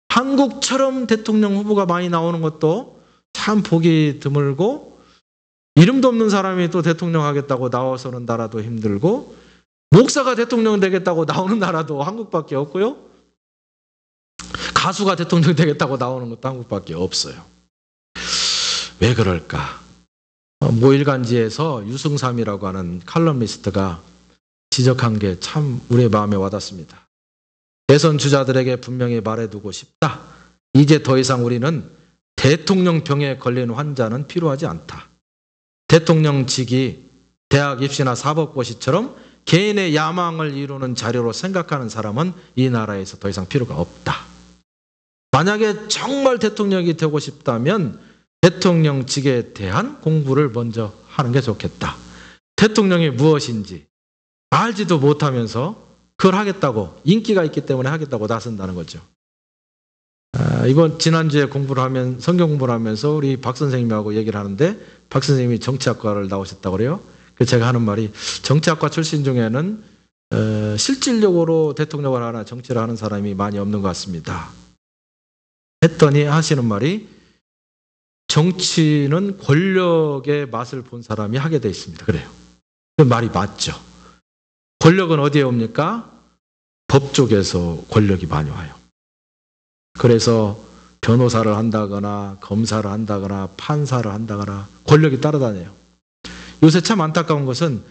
한국처럼 대통령 후보가 많이 나오는 것도 참 보기 드물고 이름도 없는 사람이 또 대통령 하겠다고 나와서는 나라도 힘들고 목사가 대통령 되겠다고 나오는 나라도 한국밖에 없고요. 가수가 대통령 되겠다고 나오는 것도 한국밖에 없어요. 왜 그럴까? 모 일간지에서 유승삼이라고 하는 칼럼니스트가 지적한 게 참 우리의 마음에 와닿습니다. 대선 주자들에게 분명히 말해두고 싶다. 이제 더 이상 우리는 대통령병에 걸린 환자는 필요하지 않다. 대통령직이 대학 입시나 사법고시처럼 개인의 야망을 이루는 자료로 생각하는 사람은 이 나라에서 더 이상 필요가 없다. 만약에 정말 대통령이 되고 싶다면 대통령직에 대한 공부를 먼저 하는 게 좋겠다. 대통령이 무엇인지 알지도 못하면서 그걸 하겠다고 인기가 있기 때문에 하겠다고 나선다는 거죠. 지난주에 공부를 하면 성경 공부를 하면서 우리 박 선생님하고 얘기를 하는데 박 선생님이 정치학과를 나오셨다고 그래요. 그래서 제가 하는 말이 정치학과 출신 중에는 실질적으로 대통령을 하나 정치를 하는 사람이 많이 없는 것 같습니다. 했더니 하시는 말이 정치는 권력의 맛을 본 사람이 하게 돼 있습니다. 그래요. 그 말이 맞죠. 권력은 어디에 옵니까? 법 쪽에서 권력이 많이 와요. 그래서 변호사를 한다거나 검사를 한다거나 판사를 한다거나 권력이 따라다녀요. 요새 참 안타까운 것은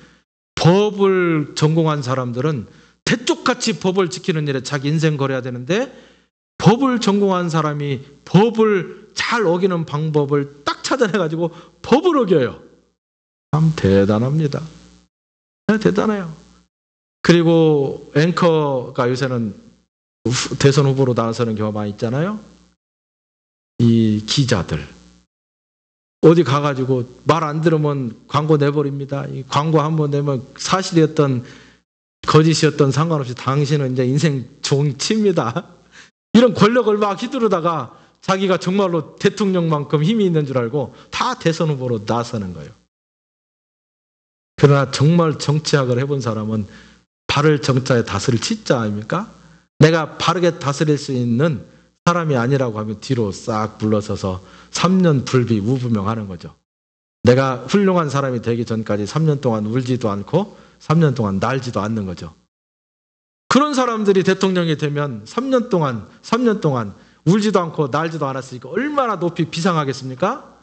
법을 전공한 사람들은 대쪽같이 법을 지키는 일에 자기 인생 걸어야 되는데 법을 전공한 사람이 법을 잘 어기는 방법을 딱 찾아내가지고 법을 어겨요. 참 대단합니다. 대단해요. 그리고 앵커가 요새는 대선 후보로 나서는 경우가 많이 있잖아요. 이 기자들 어디 가가지고 말 안 들으면 광고 내버립니다. 이 광고 한번 내면 사실이었던 거짓이었던 상관없이 당신은 이제 인생 종칩니다. 이런 권력을 막 휘두르다가 자기가 정말로 대통령만큼 힘이 있는 줄 알고 다 대선 후보로 나서는 거예요. 그러나 정말 정치학을 해본 사람은 발을 정자에 다스릴 치자 아닙니까? 내가 바르게 다스릴 수 있는 사람이 아니라고 하면 뒤로 싹 물러서서 3년 불비 우부명하는 거죠. 내가 훌륭한 사람이 되기 전까지 3년 동안 울지도 않고 3년 동안 날지도 않는 거죠. 그런 사람들이 대통령이 되면 3년 동안 울지도 않고 날지도 않았으니까 얼마나 높이 비상하겠습니까?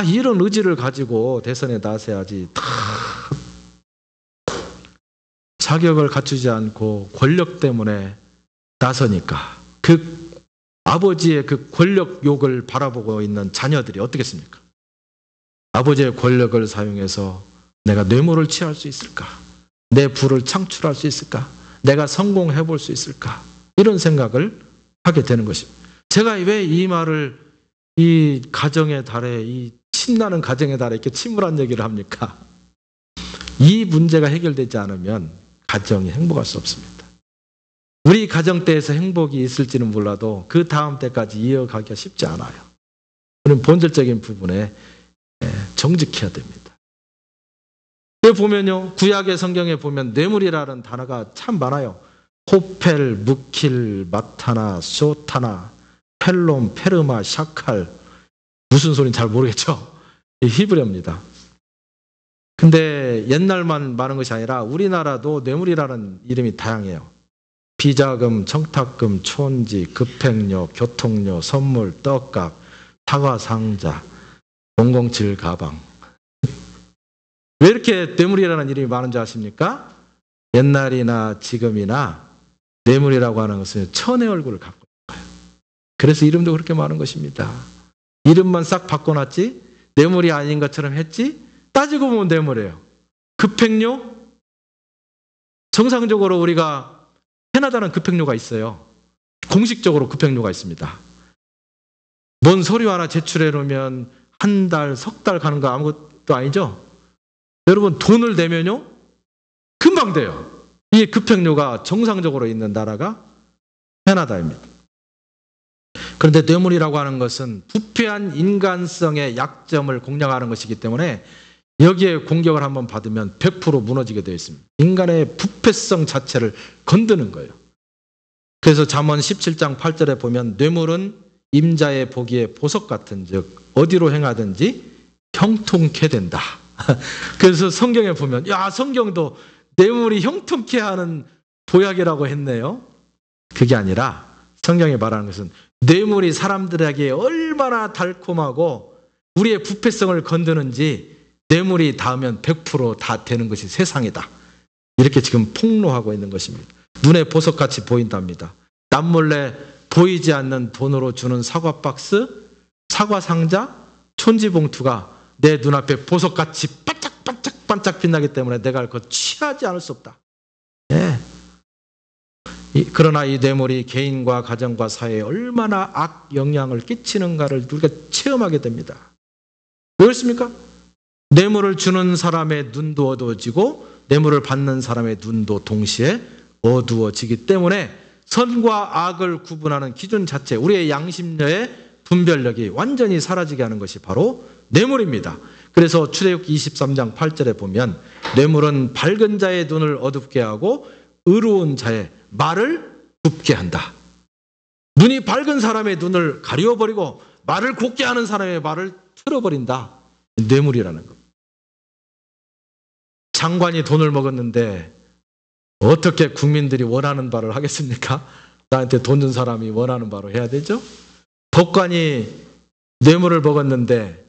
이런 의지를 가지고 대선에 나서야지. 자격을 갖추지 않고 권력 때문에 나서니까 그 아버지의 그 권력욕을 바라보고 있는 자녀들이 어떻겠습니까? 아버지의 권력을 사용해서 내가 뇌물을 취할 수 있을까? 내 부를 창출할 수 있을까? 내가 성공해 볼 수 있을까? 이런 생각을 하게 되는 것입니다. 제가 왜 이 말을 이 가정의 달에 이 신나는 가정의 달에 이렇게 침울한 얘기를 합니까? 이 문제가 해결되지 않으면 가정이 행복할 수 없습니다. 우리 가정대에서 행복이 있을지는 몰라도 그 다음 때까지 이어가기가 쉽지 않아요. 그런 본질적인 부분에 정직해야 됩니다. 여기 보면요, 구약의 성경에 보면 뇌물이라는 단어가 참 많아요. 호펠, 무킬, 마타나, 소타나, 펠롬, 페르마, 샤칼, 무슨 소리인지 잘 모르겠죠. 히브리어입니다. 근데 옛날만 많은 것이 아니라 우리나라도 뇌물이라는 이름이 다양해요. 비자금, 청탁금, 촌지, 급행료, 교통료, 선물, 떡값, 사과 상자, 007 가방. 왜 이렇게 뇌물이라는 이름이 많은지 아십니까? 옛날이나 지금이나 뇌물이라고 하는 것은 천의 얼굴을 갖고 있는 거예요. 그래서 이름도 그렇게 많은 것입니다. 이름만 싹 바꿔놨지 뇌물이 아닌 것처럼 했지 따지고 보면 뇌물이에요. 급행료? 정상적으로 우리가 캐나다는 급행료가 있어요. 공식적으로 급행료가 있습니다. 뭔 서류 하나 제출해 놓으면 한 달, 석 달 가는 거 아무것도 아니죠? 여러분 돈을 내면요 금방 돼요. 이 급행료가 정상적으로 있는 나라가 캐나다입니다. 그런데 뇌물이라고 하는 것은 부패한 인간성의 약점을 공략하는 것이기 때문에 여기에 공격을 한번 받으면 100% 무너지게 되어 있습니다. 인간의 부패성 자체를 건드는 거예요. 그래서 잠언 17장 8절에 보면 뇌물은 임자의 보기에 보석 같은 즉 어디로 행하든지 형통케 된다. 그래서 성경에 보면 야 성경도 뇌물이 형통케 하는 보약이라고 했네요. 그게 아니라 성경이 말하는 것은 뇌물이 사람들에게 얼마나 달콤하고 우리의 부패성을 건드는지 뇌물이 닿으면 100% 되는 것이 세상이다. 이렇게 지금 폭로하고 있는 것입니다. 눈에 보석같이 보인답니다. 남몰래 보이지 않는 돈으로 주는 사과 박스, 사과 상자, 촌지 봉투가 내 눈앞에 보석같이 반짝반짝 빛나기 때문에 내가 그걸 취하지 않을 수 없다. 예. 그러나 이 뇌물이 개인과 가정과 사회에 얼마나 악 영향을 끼치는가를 우리가 체험하게 됩니다. 왜 그렇습니까? 뇌물을 주는 사람의 눈도 어두워지고 뇌물을 받는 사람의 눈도 동시에 어두워지기 때문에 선과 악을 구분하는 기준 자체, 우리의 양심녀의 분별력이 완전히 사라지게 하는 것이 바로 뇌물입니다. 그래서 출애굽기 23장 8절에 보면 뇌물은 밝은 자의 눈을 어둡게 하고 의로운 자의 말을 굽게 한다. 눈이 밝은 사람의 눈을 가려버리고 말을 곱게 하는 사람의 말을 틀어버린다. 뇌물이라는 겁니다. 장관이 돈을 먹었는데 어떻게 국민들이 원하는 바를 하겠습니까? 나한테 돈 준 사람이 원하는 바로 해야 되죠? 법관이 뇌물을 먹었는데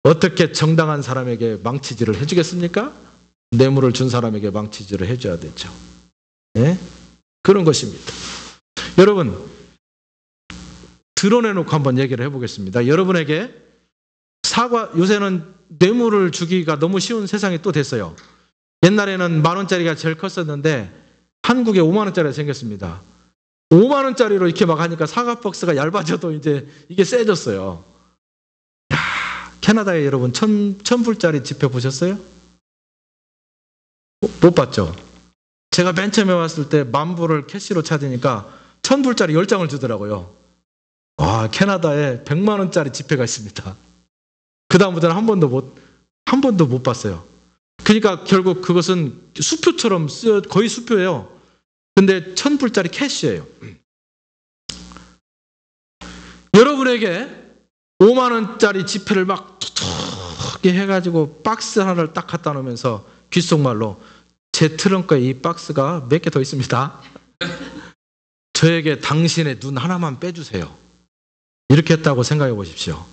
어떻게 정당한 사람에게 망치질을 해주겠습니까? 뇌물을 준 사람에게 망치질을 해줘야 되죠. 네? 그런 것입니다. 여러분, 드러내놓고 한번 얘기를 해보겠습니다. 여러분에게 요새는 뇌물을 주기가 너무 쉬운 세상이 또 됐어요. 옛날에는 10,000원짜리가 제일 컸었는데 한국에 50,000원짜리가 생겼습니다. 50,000원짜리로 이렇게 막 하니까 사과 박스가 얇아져도 이제 이게 세졌어요. 야, 캐나다에 여러분 1,000불짜리 지폐 보셨어요? 못 봤죠? 제가 맨 처음에 왔을 때 10,000불을 캐시로 찾으니까 1,000불짜리 10장을 주더라고요. 와, 캐나다에 100만원짜리 지폐가 있습니다. 그 다음부터는 한 번도 못 봤어요. 그러니까 결국 그것은 수표처럼 거의 수표예요. 근데 1,000불짜리 캐시예요. 여러분에게 50,000원짜리 지폐를 막 툭툭하게 해가지고 박스 하나를 딱 갖다 놓으면서 귓속말로 제 트렁크에 이 박스가 몇 개 더 있습니다. 저에게 당신의 눈 하나만 빼주세요. 이렇게 했다고 생각해 보십시오.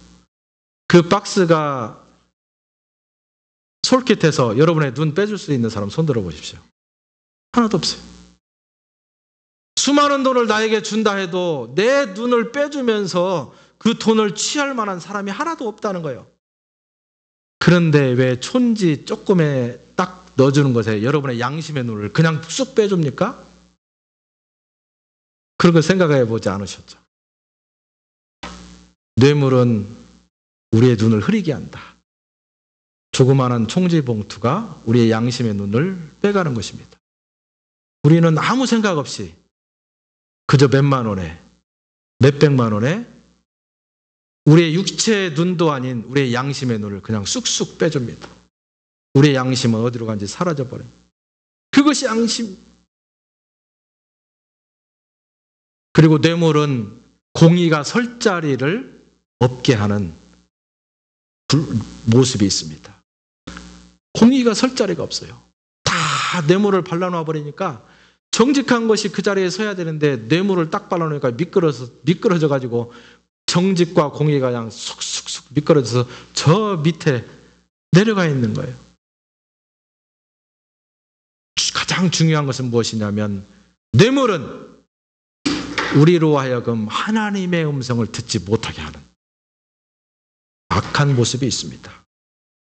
그 박스가 솔깃해서 여러분의 눈 빼줄 수 있는 사람 손 들어 보십시오. 하나도 없어요. 수많은 돈을 나에게 준다 해도 내 눈을 빼주면서 그 돈을 취할 만한 사람이 하나도 없다는 거예요. 그런데 왜 촌지 조금에 딱 넣어주는 것에 여러분의 양심의 눈을 그냥 쑥 빼줍니까? 그런 걸 생각해 보지 않으셨죠? 뇌물은 우리의 눈을 흐리게 한다. 조그마한 총지 봉투가 우리의 양심의 눈을 빼가는 것입니다. 우리는 아무 생각 없이 그저 몇만 원에, 몇백만 원에 우리의 육체의 눈도 아닌 우리의 양심의 눈을 그냥 쑥쑥 빼줍니다. 우리의 양심은 어디로 간지 사라져버립니다. 그것이 양심. 그리고 뇌물은 공의가 설 자리를 없게 하는 모습이 있습니다. 공의가 설 자리가 없어요. 다 뇌물을 발라놔 버리니까 정직한 것이 그 자리에 서야 되는데 뇌물을 딱 발라놓으니까 미끄러져 가지고 정직과 공의가 그냥 쑥쑥쑥 미끄러져서 저 밑에 내려가 있는 거예요. 가장 중요한 것은 무엇이냐면 뇌물은 우리로 하여금 하나님의 음성을 듣지 못하게 하는 악한 모습이 있습니다.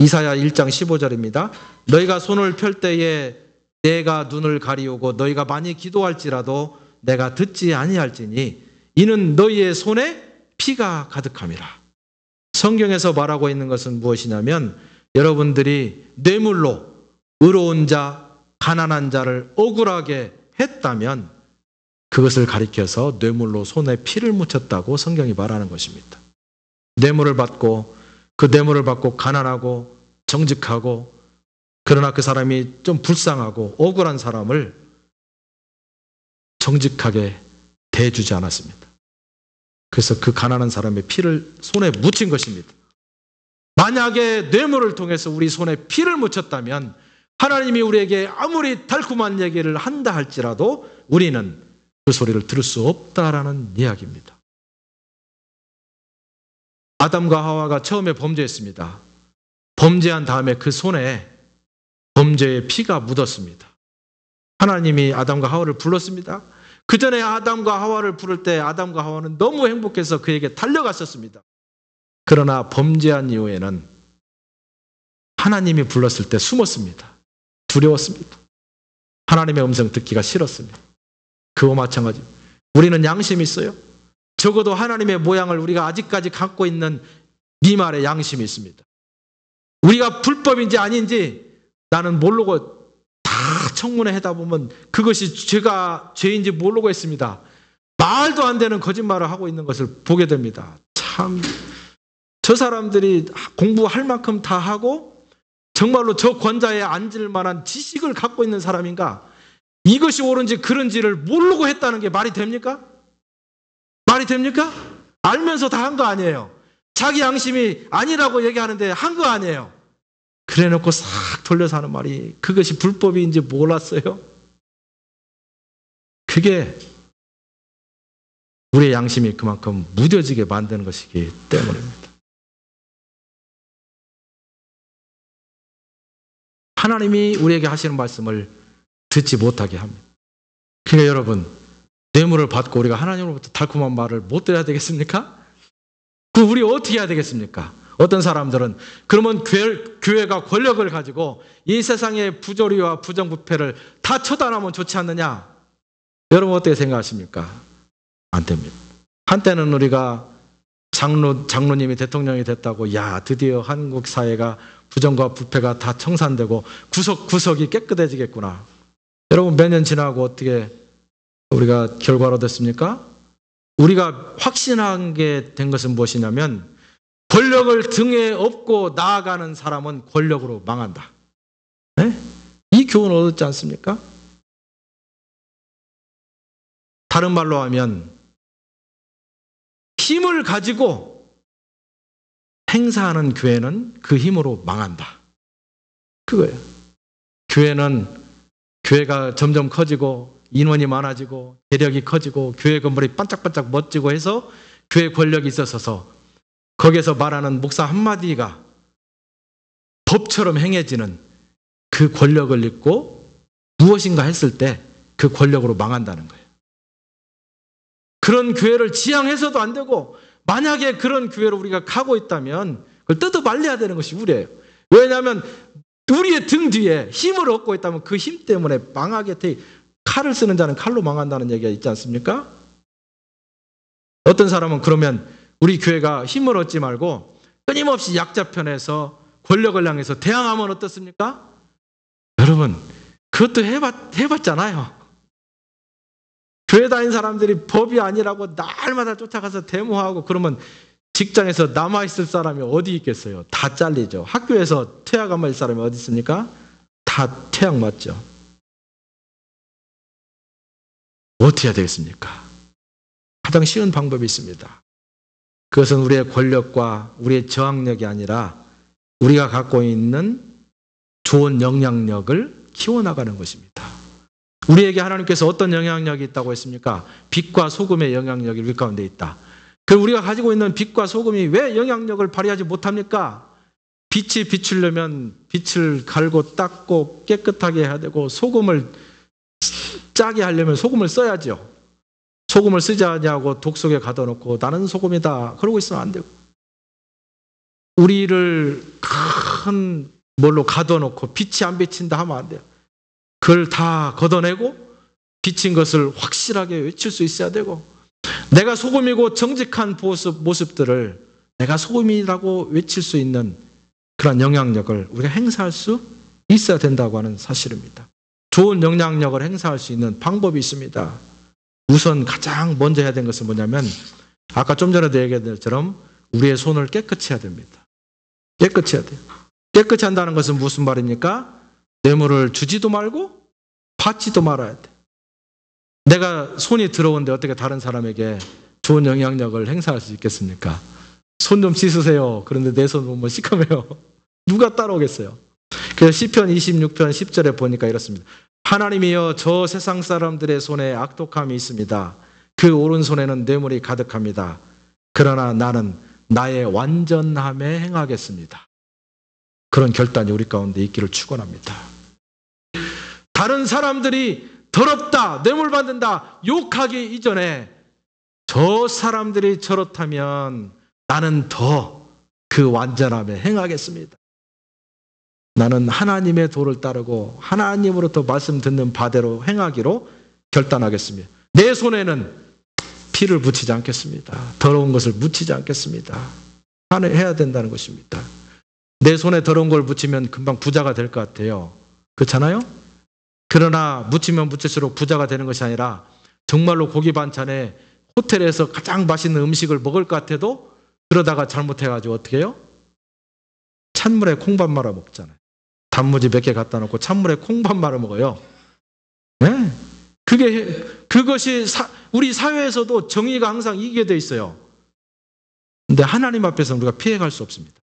이사야 1장 15절입니다. 너희가 손을 펼 때에 내가 눈을 가리우고 너희가 많이 기도할지라도 내가 듣지 아니할지니 이는 너희의 손에 피가 가득함이라. 성경에서 말하고 있는 것은 무엇이냐면 여러분들이 뇌물로 의로운 자, 가난한 자를 억울하게 했다면 그것을 가리켜서 뇌물로 손에 피를 묻혔다고 성경이 말하는 것입니다. 뇌물을 받고 그 뇌물을 받고 가난하고 정직하고 그러나 그 사람이 좀 불쌍하고 억울한 사람을 정직하게 대해주지 않았습니다. 그래서 그 가난한 사람의 피를 손에 묻힌 것입니다. 만약에 뇌물을 통해서 우리 손에 피를 묻혔다면 하나님이 우리에게 아무리 달콤한 얘기를 한다 할지라도 우리는 그 소리를 들을 수 없다라는 이야기입니다. 아담과 하와가 처음에 범죄했습니다. 범죄한 다음에 그 손에 범죄의 피가 묻었습니다. 하나님이 아담과 하와를 불렀습니다. 그 전에 아담과 하와를 부를 때 아담과 하와는 너무 행복해서 그에게 달려갔었습니다. 그러나 범죄한 이후에는 하나님이 불렀을 때 숨었습니다. 두려웠습니다. 하나님의 음성 듣기가 싫었습니다. 그와 마찬가지입니다. 우리는 양심이 있어요. 적어도 하나님의 모양을 우리가 아직까지 갖고 있는 미말의 양심이 있습니다. 우리가 불법인지 아닌지 나는 모르고 다 청문회 하다 보면 그것이 죄인지 모르고 했습니다. 말도 안 되는 거짓말을 하고 있는 것을 보게 됩니다. 참, 저 사람들이 공부할 만큼 다 하고 정말로 저 권좌에 앉을 만한 지식을 갖고 있는 사람인가? 이것이 옳은지 그른지를 모르고 했다는 게 말이 됩니까? 말이 됩니까? 알면서 다 한 거 아니에요. 자기 양심이 아니라고 얘기하는데 한 거 아니에요. 그래 놓고 싹 돌려서 하는 말이 그것이 불법인지 몰랐어요. 그게 우리의 양심이 그만큼 무뎌지게 만드는 것이기 때문입니다. 하나님이 우리에게 하시는 말씀을 듣지 못하게 합니다. 그러니까 여러분, 뇌물을 받고 우리가 하나님으로부터 달콤한 말을 못 들어야 되겠습니까? 그 우리 어떻게 해야 되겠습니까? 어떤 사람들은 그러면 교회가 권력을 가지고 이 세상의 부조리와 부정부패를 다 처단하면 좋지 않느냐? 여러분 어떻게 생각하십니까? 안 됩니다. 한때는 우리가 장로님이 대통령이 됐다고 야 드디어 한국 사회가 부정과 부패가 다 청산되고 구석구석이 깨끗해지겠구나. 여러분 몇 년 지나고 어떻게 우리가 결과로 됐습니까? 우리가 확신한 게 된 것은 무엇이냐면 권력을 등에 업고 나아가는 사람은 권력으로 망한다. 네? 이 교훈을 얻었지 않습니까? 다른 말로 하면 힘을 가지고 행사하는 교회는 그 힘으로 망한다. 그거예요. 교회가 점점 커지고 인원이 많아지고 대력이 커지고 교회 건물이 반짝반짝 멋지고 해서 교회 권력이 있어서 거기에서 말하는 목사 한마디가 법처럼 행해지는 그 권력을 잊고 무엇인가 했을 때 그 권력으로 망한다는 거예요. 그런 교회를 지향해서도 안 되고 만약에 그런 교회로 우리가 가고 있다면 그걸 뜯어 말려야 되는 것이 우리예요. 왜냐하면 우리의 등 뒤에 힘을 얻고 있다면 그 힘 때문에 망하게 돼. 칼을 쓰는 자는 칼로 망한다는 얘기가 있지 않습니까? 어떤 사람은 그러면 우리 교회가 힘을 얻지 말고 끊임없이 약자 편에서 권력을 향해서 대항하면 어떻습니까? 여러분 그것도 해봤잖아요. 교회 다닌 사람들이 법이 아니라고 날마다 쫓아가서 데모하고 그러면 직장에서 남아있을 사람이 어디 있겠어요? 다 잘리죠. 학교에서 퇴학 안 맞을 사람이 어디 있습니까? 다 퇴학 맞죠. 어떻게 해야 되겠습니까? 가장 쉬운 방법이 있습니다. 그것은 우리의 권력과 우리의 저항력이 아니라 우리가 갖고 있는 좋은 영향력을 키워나가는 것입니다. 우리에게 하나님께서 어떤 영향력이 있다고 했습니까? 빛과 소금의 영향력이 우리 가운데 있다. 그럼 우리가 가지고 있는 빛과 소금이 왜 영향력을 발휘하지 못합니까? 빛이 비추려면 빛을 갈고 닦고 깨끗하게 해야 되고, 소금을 짜게 하려면 소금을 써야죠. 소금을 쓰지 않냐고 독 속에 가둬놓고 나는 소금이다 그러고 있으면 안 되고, 우리를 큰 뭘로 가둬놓고 빛이 안 비친다 하면 안 돼요. 그걸 다 걷어내고 비친 것을 확실하게 외칠 수 있어야 되고, 내가 소금이고 정직한 모습들을 내가 소금이라고 외칠 수 있는 그런 영향력을 우리가 행사할 수 있어야 된다고 하는 사실입니다. 좋은 영향력을 행사할 수 있는 방법이 있습니다. 우선 가장 먼저 해야 되는 것은 뭐냐면, 아까 좀 전에도 얘기했던 것처럼 우리의 손을 깨끗이 해야 됩니다. 깨끗이 해야 돼요. 깨끗이 한다는 것은 무슨 말입니까? 뇌물을 주지도 말고 받지도 말아야 돼. 내가 손이 들어오는데 어떻게 다른 사람에게 좋은 영향력을 행사할 수 있겠습니까? 손 좀 씻으세요. 그런데 내 손 보면 시커매요. 누가 따라오겠어요? 그래서 시편 26편 10절에 보니까 이렇습니다. 하나님이여, 저 세상 사람들의 손에 악독함이 있습니다. 그 오른손에는 뇌물이 가득합니다. 그러나 나는 나의 완전함에 행하겠습니다. 그런 결단이 우리 가운데 있기를 축원합니다. 다른 사람들이 더럽다, 뇌물 받는다 욕하기 이전에 저 사람들이 저렇다면 나는 더 그 완전함에 행하겠습니다. 나는 하나님의 도를 따르고 하나님으로부터 말씀 듣는 바대로 행하기로 결단하겠습니다. 내 손에는 피를 묻히지 않겠습니다. 더러운 것을 묻히지 않겠습니다. 해야 된다는 것입니다. 내 손에 더러운 걸 묻히면 금방 부자가 될 것 같아요. 그렇잖아요? 그러나 묻히면 묻힐수록 부자가 되는 것이 아니라, 정말로 고기 반찬에 호텔에서 가장 맛있는 음식을 먹을 것 같아도 그러다가 잘못해가지고 어떻게 해요? 찬물에 콩밥 말아 먹잖아요. 단무지 몇 개 갖다 놓고 찬물에 콩밥 말아 먹어요. 네? 그것이 우리 사회에서도 정의가 항상 이기게 돼 있어요. 근데 하나님 앞에서는 우리가 피해갈 수 없습니다.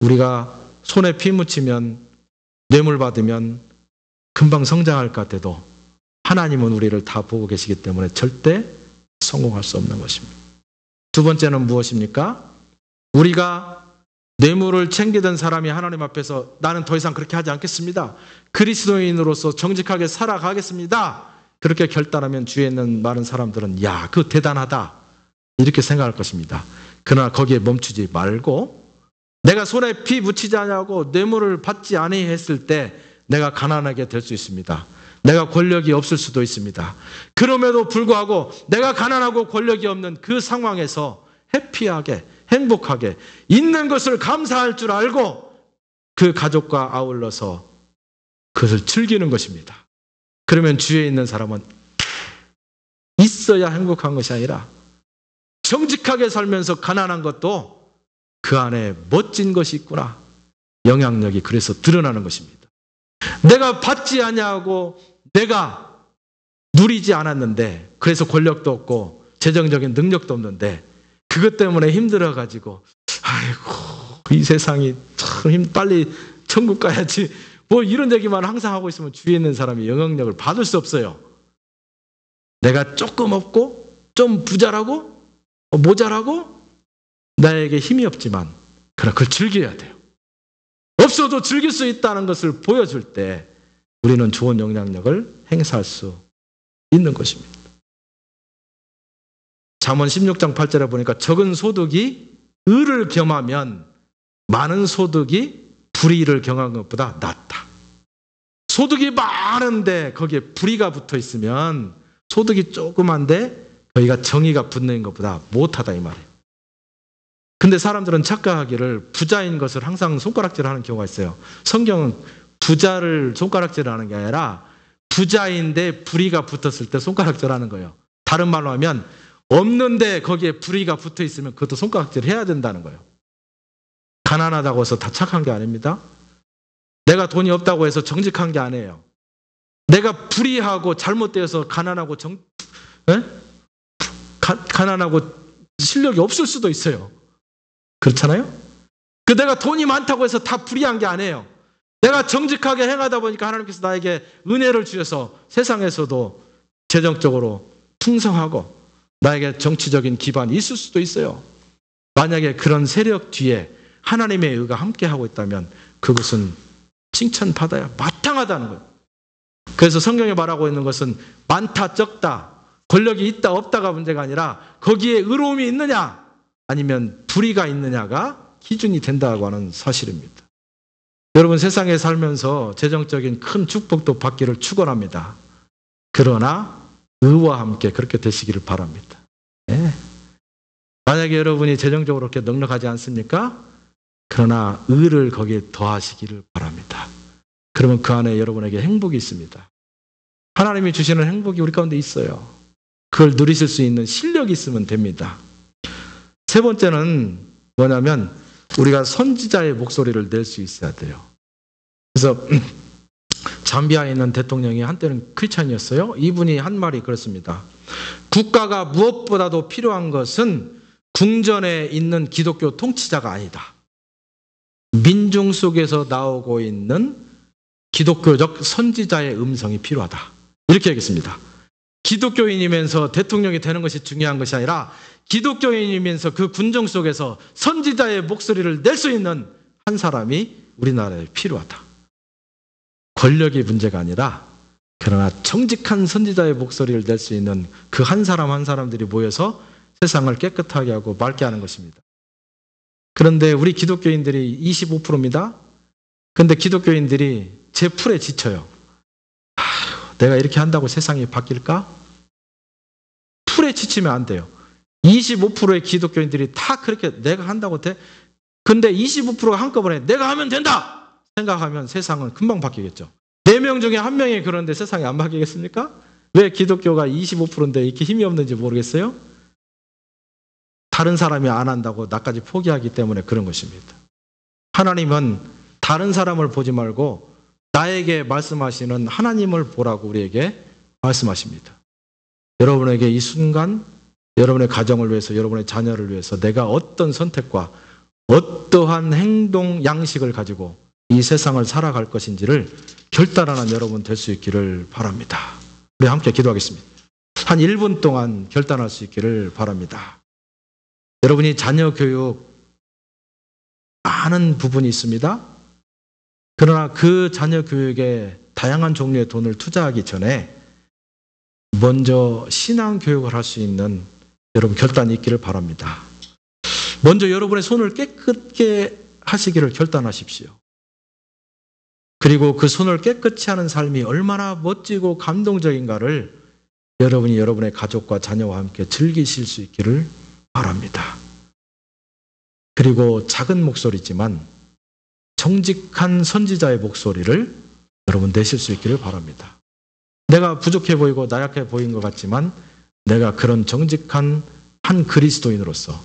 우리가 손에 피 묻히면, 뇌물 받으면 금방 성장할 것 같아도 하나님은 우리를 다 보고 계시기 때문에 절대 성공할 수 없는 것입니다. 두 번째는 무엇입니까? 우리가 뇌물을 챙기던 사람이 하나님 앞에서 나는 더 이상 그렇게 하지 않겠습니다. 그리스도인으로서 정직하게 살아가겠습니다. 그렇게 결단하면 주위에 있는 많은 사람들은 야, 그거 대단하다 이렇게 생각할 것입니다. 그러나 거기에 멈추지 말고, 내가 손에 피 묻히지 않냐고 뇌물을 받지 아니 했을 때 내가 가난하게 될 수 있습니다. 내가 권력이 없을 수도 있습니다. 그럼에도 불구하고 내가 가난하고 권력이 없는 그 상황에서 해피하게, 행복하게 있는 것을 감사할 줄 알고 그 가족과 아울러서 그것을 즐기는 것입니다. 그러면 주위에 있는 사람은 있어야 행복한 것이 아니라 정직하게 살면서 가난한 것도 그 안에 멋진 것이 있구나, 영향력이 그래서 드러나는 것입니다. 내가 받지 아니하고 내가 누리지 않았는데, 그래서 권력도 없고 재정적인 능력도 없는데 그것 때문에 힘들어가지고 아이고 이 세상이 참 빨리 천국 가야지 뭐 이런 얘기만 항상 하고 있으면 주위에 있는 사람이 영향력을 받을 수 없어요. 내가 조금 없고 좀 부자라고 모자라고 나에게 힘이 없지만 그러나 그걸 즐겨야 돼요. 없어도 즐길 수 있다는 것을 보여줄 때 우리는 좋은 영향력을 행사할 수 있는 것입니다. 잠언 16장 8절에 보니까 적은 소득이 의를 겸하면 많은 소득이 불의를 경한 것보다 낫다. 소득이 많은데 거기에 불의가 붙어 있으면 소득이 조그만데 거기가 정의가 붙는 것보다 못하다 이 말이에요. 근데 사람들은 착각하기를 부자인 것을 항상 손가락질하는 경우가 있어요. 성경은 부자를 손가락질하는 게 아니라 부자인데 불의가 붙었을 때 손가락질하는 거예요. 다른 말로 하면 없는데 거기에 불의가 붙어 있으면 그것도 손가락질 해야 된다는 거예요. 가난하다고 해서 다 착한 게 아닙니다. 내가 돈이 없다고 해서 정직한 게 아니에요. 내가 불의하고 잘못되어서 가난하고 가난하고 실력이 없을 수도 있어요. 그렇잖아요? 내가 돈이 많다고 해서 다 불의한 게 아니에요. 내가 정직하게 행하다 보니까 하나님께서 나에게 은혜를 주셔서 세상에서도 재정적으로 풍성하고 나에게 정치적인 기반이 있을 수도 있어요. 만약에 그런 세력 뒤에 하나님의 의가 함께하고 있다면 그것은 칭찬받아야 마땅하다는 거예요. 그래서 성경에 말하고 있는 것은 많다 적다, 권력이 있다 없다가 문제가 아니라 거기에 의로움이 있느냐 아니면 불의가 있느냐가 기준이 된다고 하는 사실입니다. 여러분, 세상에 살면서 재정적인 큰 축복도 받기를 축원합니다. 그러나 의와 함께 그렇게 되시기를 바랍니다. 네. 만약에 여러분이 재정적으로 그렇게 넉넉하지 않습니까? 그러나 의를 거기에 더하시기를 바랍니다. 그러면 그 안에 여러분에게 행복이 있습니다. 하나님이 주시는 행복이 우리 가운데 있어요. 그걸 누리실 수 있는 실력이 있으면 됩니다. 세 번째는 뭐냐면 우리가 선지자의 목소리를 낼 수 있어야 돼요. 그래서 잠비아에 있는 대통령이 한때는 크리스찬이었어요. 이분이 한 말이 그렇습니다. 국가가 무엇보다도 필요한 것은 궁전에 있는 기독교 통치자가 아니다. 민중 속에서 나오고 있는 기독교적 선지자의 음성이 필요하다. 이렇게 얘기했습니다. 기독교인이면서 대통령이 되는 것이 중요한 것이 아니라 기독교인이면서 그 군정 속에서 선지자의 목소리를 낼 수 있는 한 사람이 우리나라에 필요하다. 권력이 문제가 아니라 그러나 정직한 선지자의 목소리를 낼 수 있는 그 한 사람 한 사람들이 모여서 세상을 깨끗하게 하고 맑게 하는 것입니다. 그런데 우리 기독교인들이 25%입니다. 그런데 기독교인들이 제 풀에 지쳐요. 내가 이렇게 한다고 세상이 바뀔까? 풀에 지치면 안 돼요. 25%의 기독교인들이 다 그렇게 내가 한다고 돼? 근데 25%가 한꺼번에 내가 하면 된다! 생각하면 세상은 금방 바뀌겠죠. 4명 중에 1명이 그런데 세상이 안 바뀌겠습니까? 왜 기독교가 25%인데 이렇게 힘이 없는지 모르겠어요? 다른 사람이 안 한다고 나까지 포기하기 때문에 그런 것입니다. 하나님은 다른 사람을 보지 말고 나에게 말씀하시는 하나님을 보라고 우리에게 말씀하십니다. 여러분에게 이 순간 여러분의 가정을 위해서, 여러분의 자녀를 위해서 내가 어떤 선택과 어떠한 행동 양식을 가지고 이 세상을 살아갈 것인지를 결단하는 여러분 될 수 있기를 바랍니다. 우리 함께 기도하겠습니다. 한 1분 동안 결단할 수 있기를 바랍니다. 여러분이 자녀 교육 많은 부분이 있습니다. 그러나 그 자녀 교육에 다양한 종류의 돈을 투자하기 전에 먼저 신앙 교육을 할 수 있는 여러분 결단이 있기를 바랍니다. 먼저 여러분의 손을 깨끗게 하시기를 결단하십시오. 그리고 그 손을 깨끗이 하는 삶이 얼마나 멋지고 감동적인가를 여러분이 여러분의 가족과 자녀와 함께 즐기실 수 있기를 바랍니다. 그리고 작은 목소리지만 정직한 선지자의 목소리를 여러분 내실 수 있기를 바랍니다. 내가 부족해 보이고 나약해 보인 것 같지만 내가 그런 정직한 한 그리스도인으로서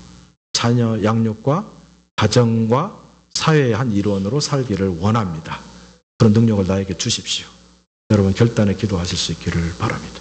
자녀 양육과 가정과 사회의 한 일원으로 살기를 원합니다. 그런 능력을 나에게 주십시오. 여러분 결단에 기도하실 수 있기를 바랍니다.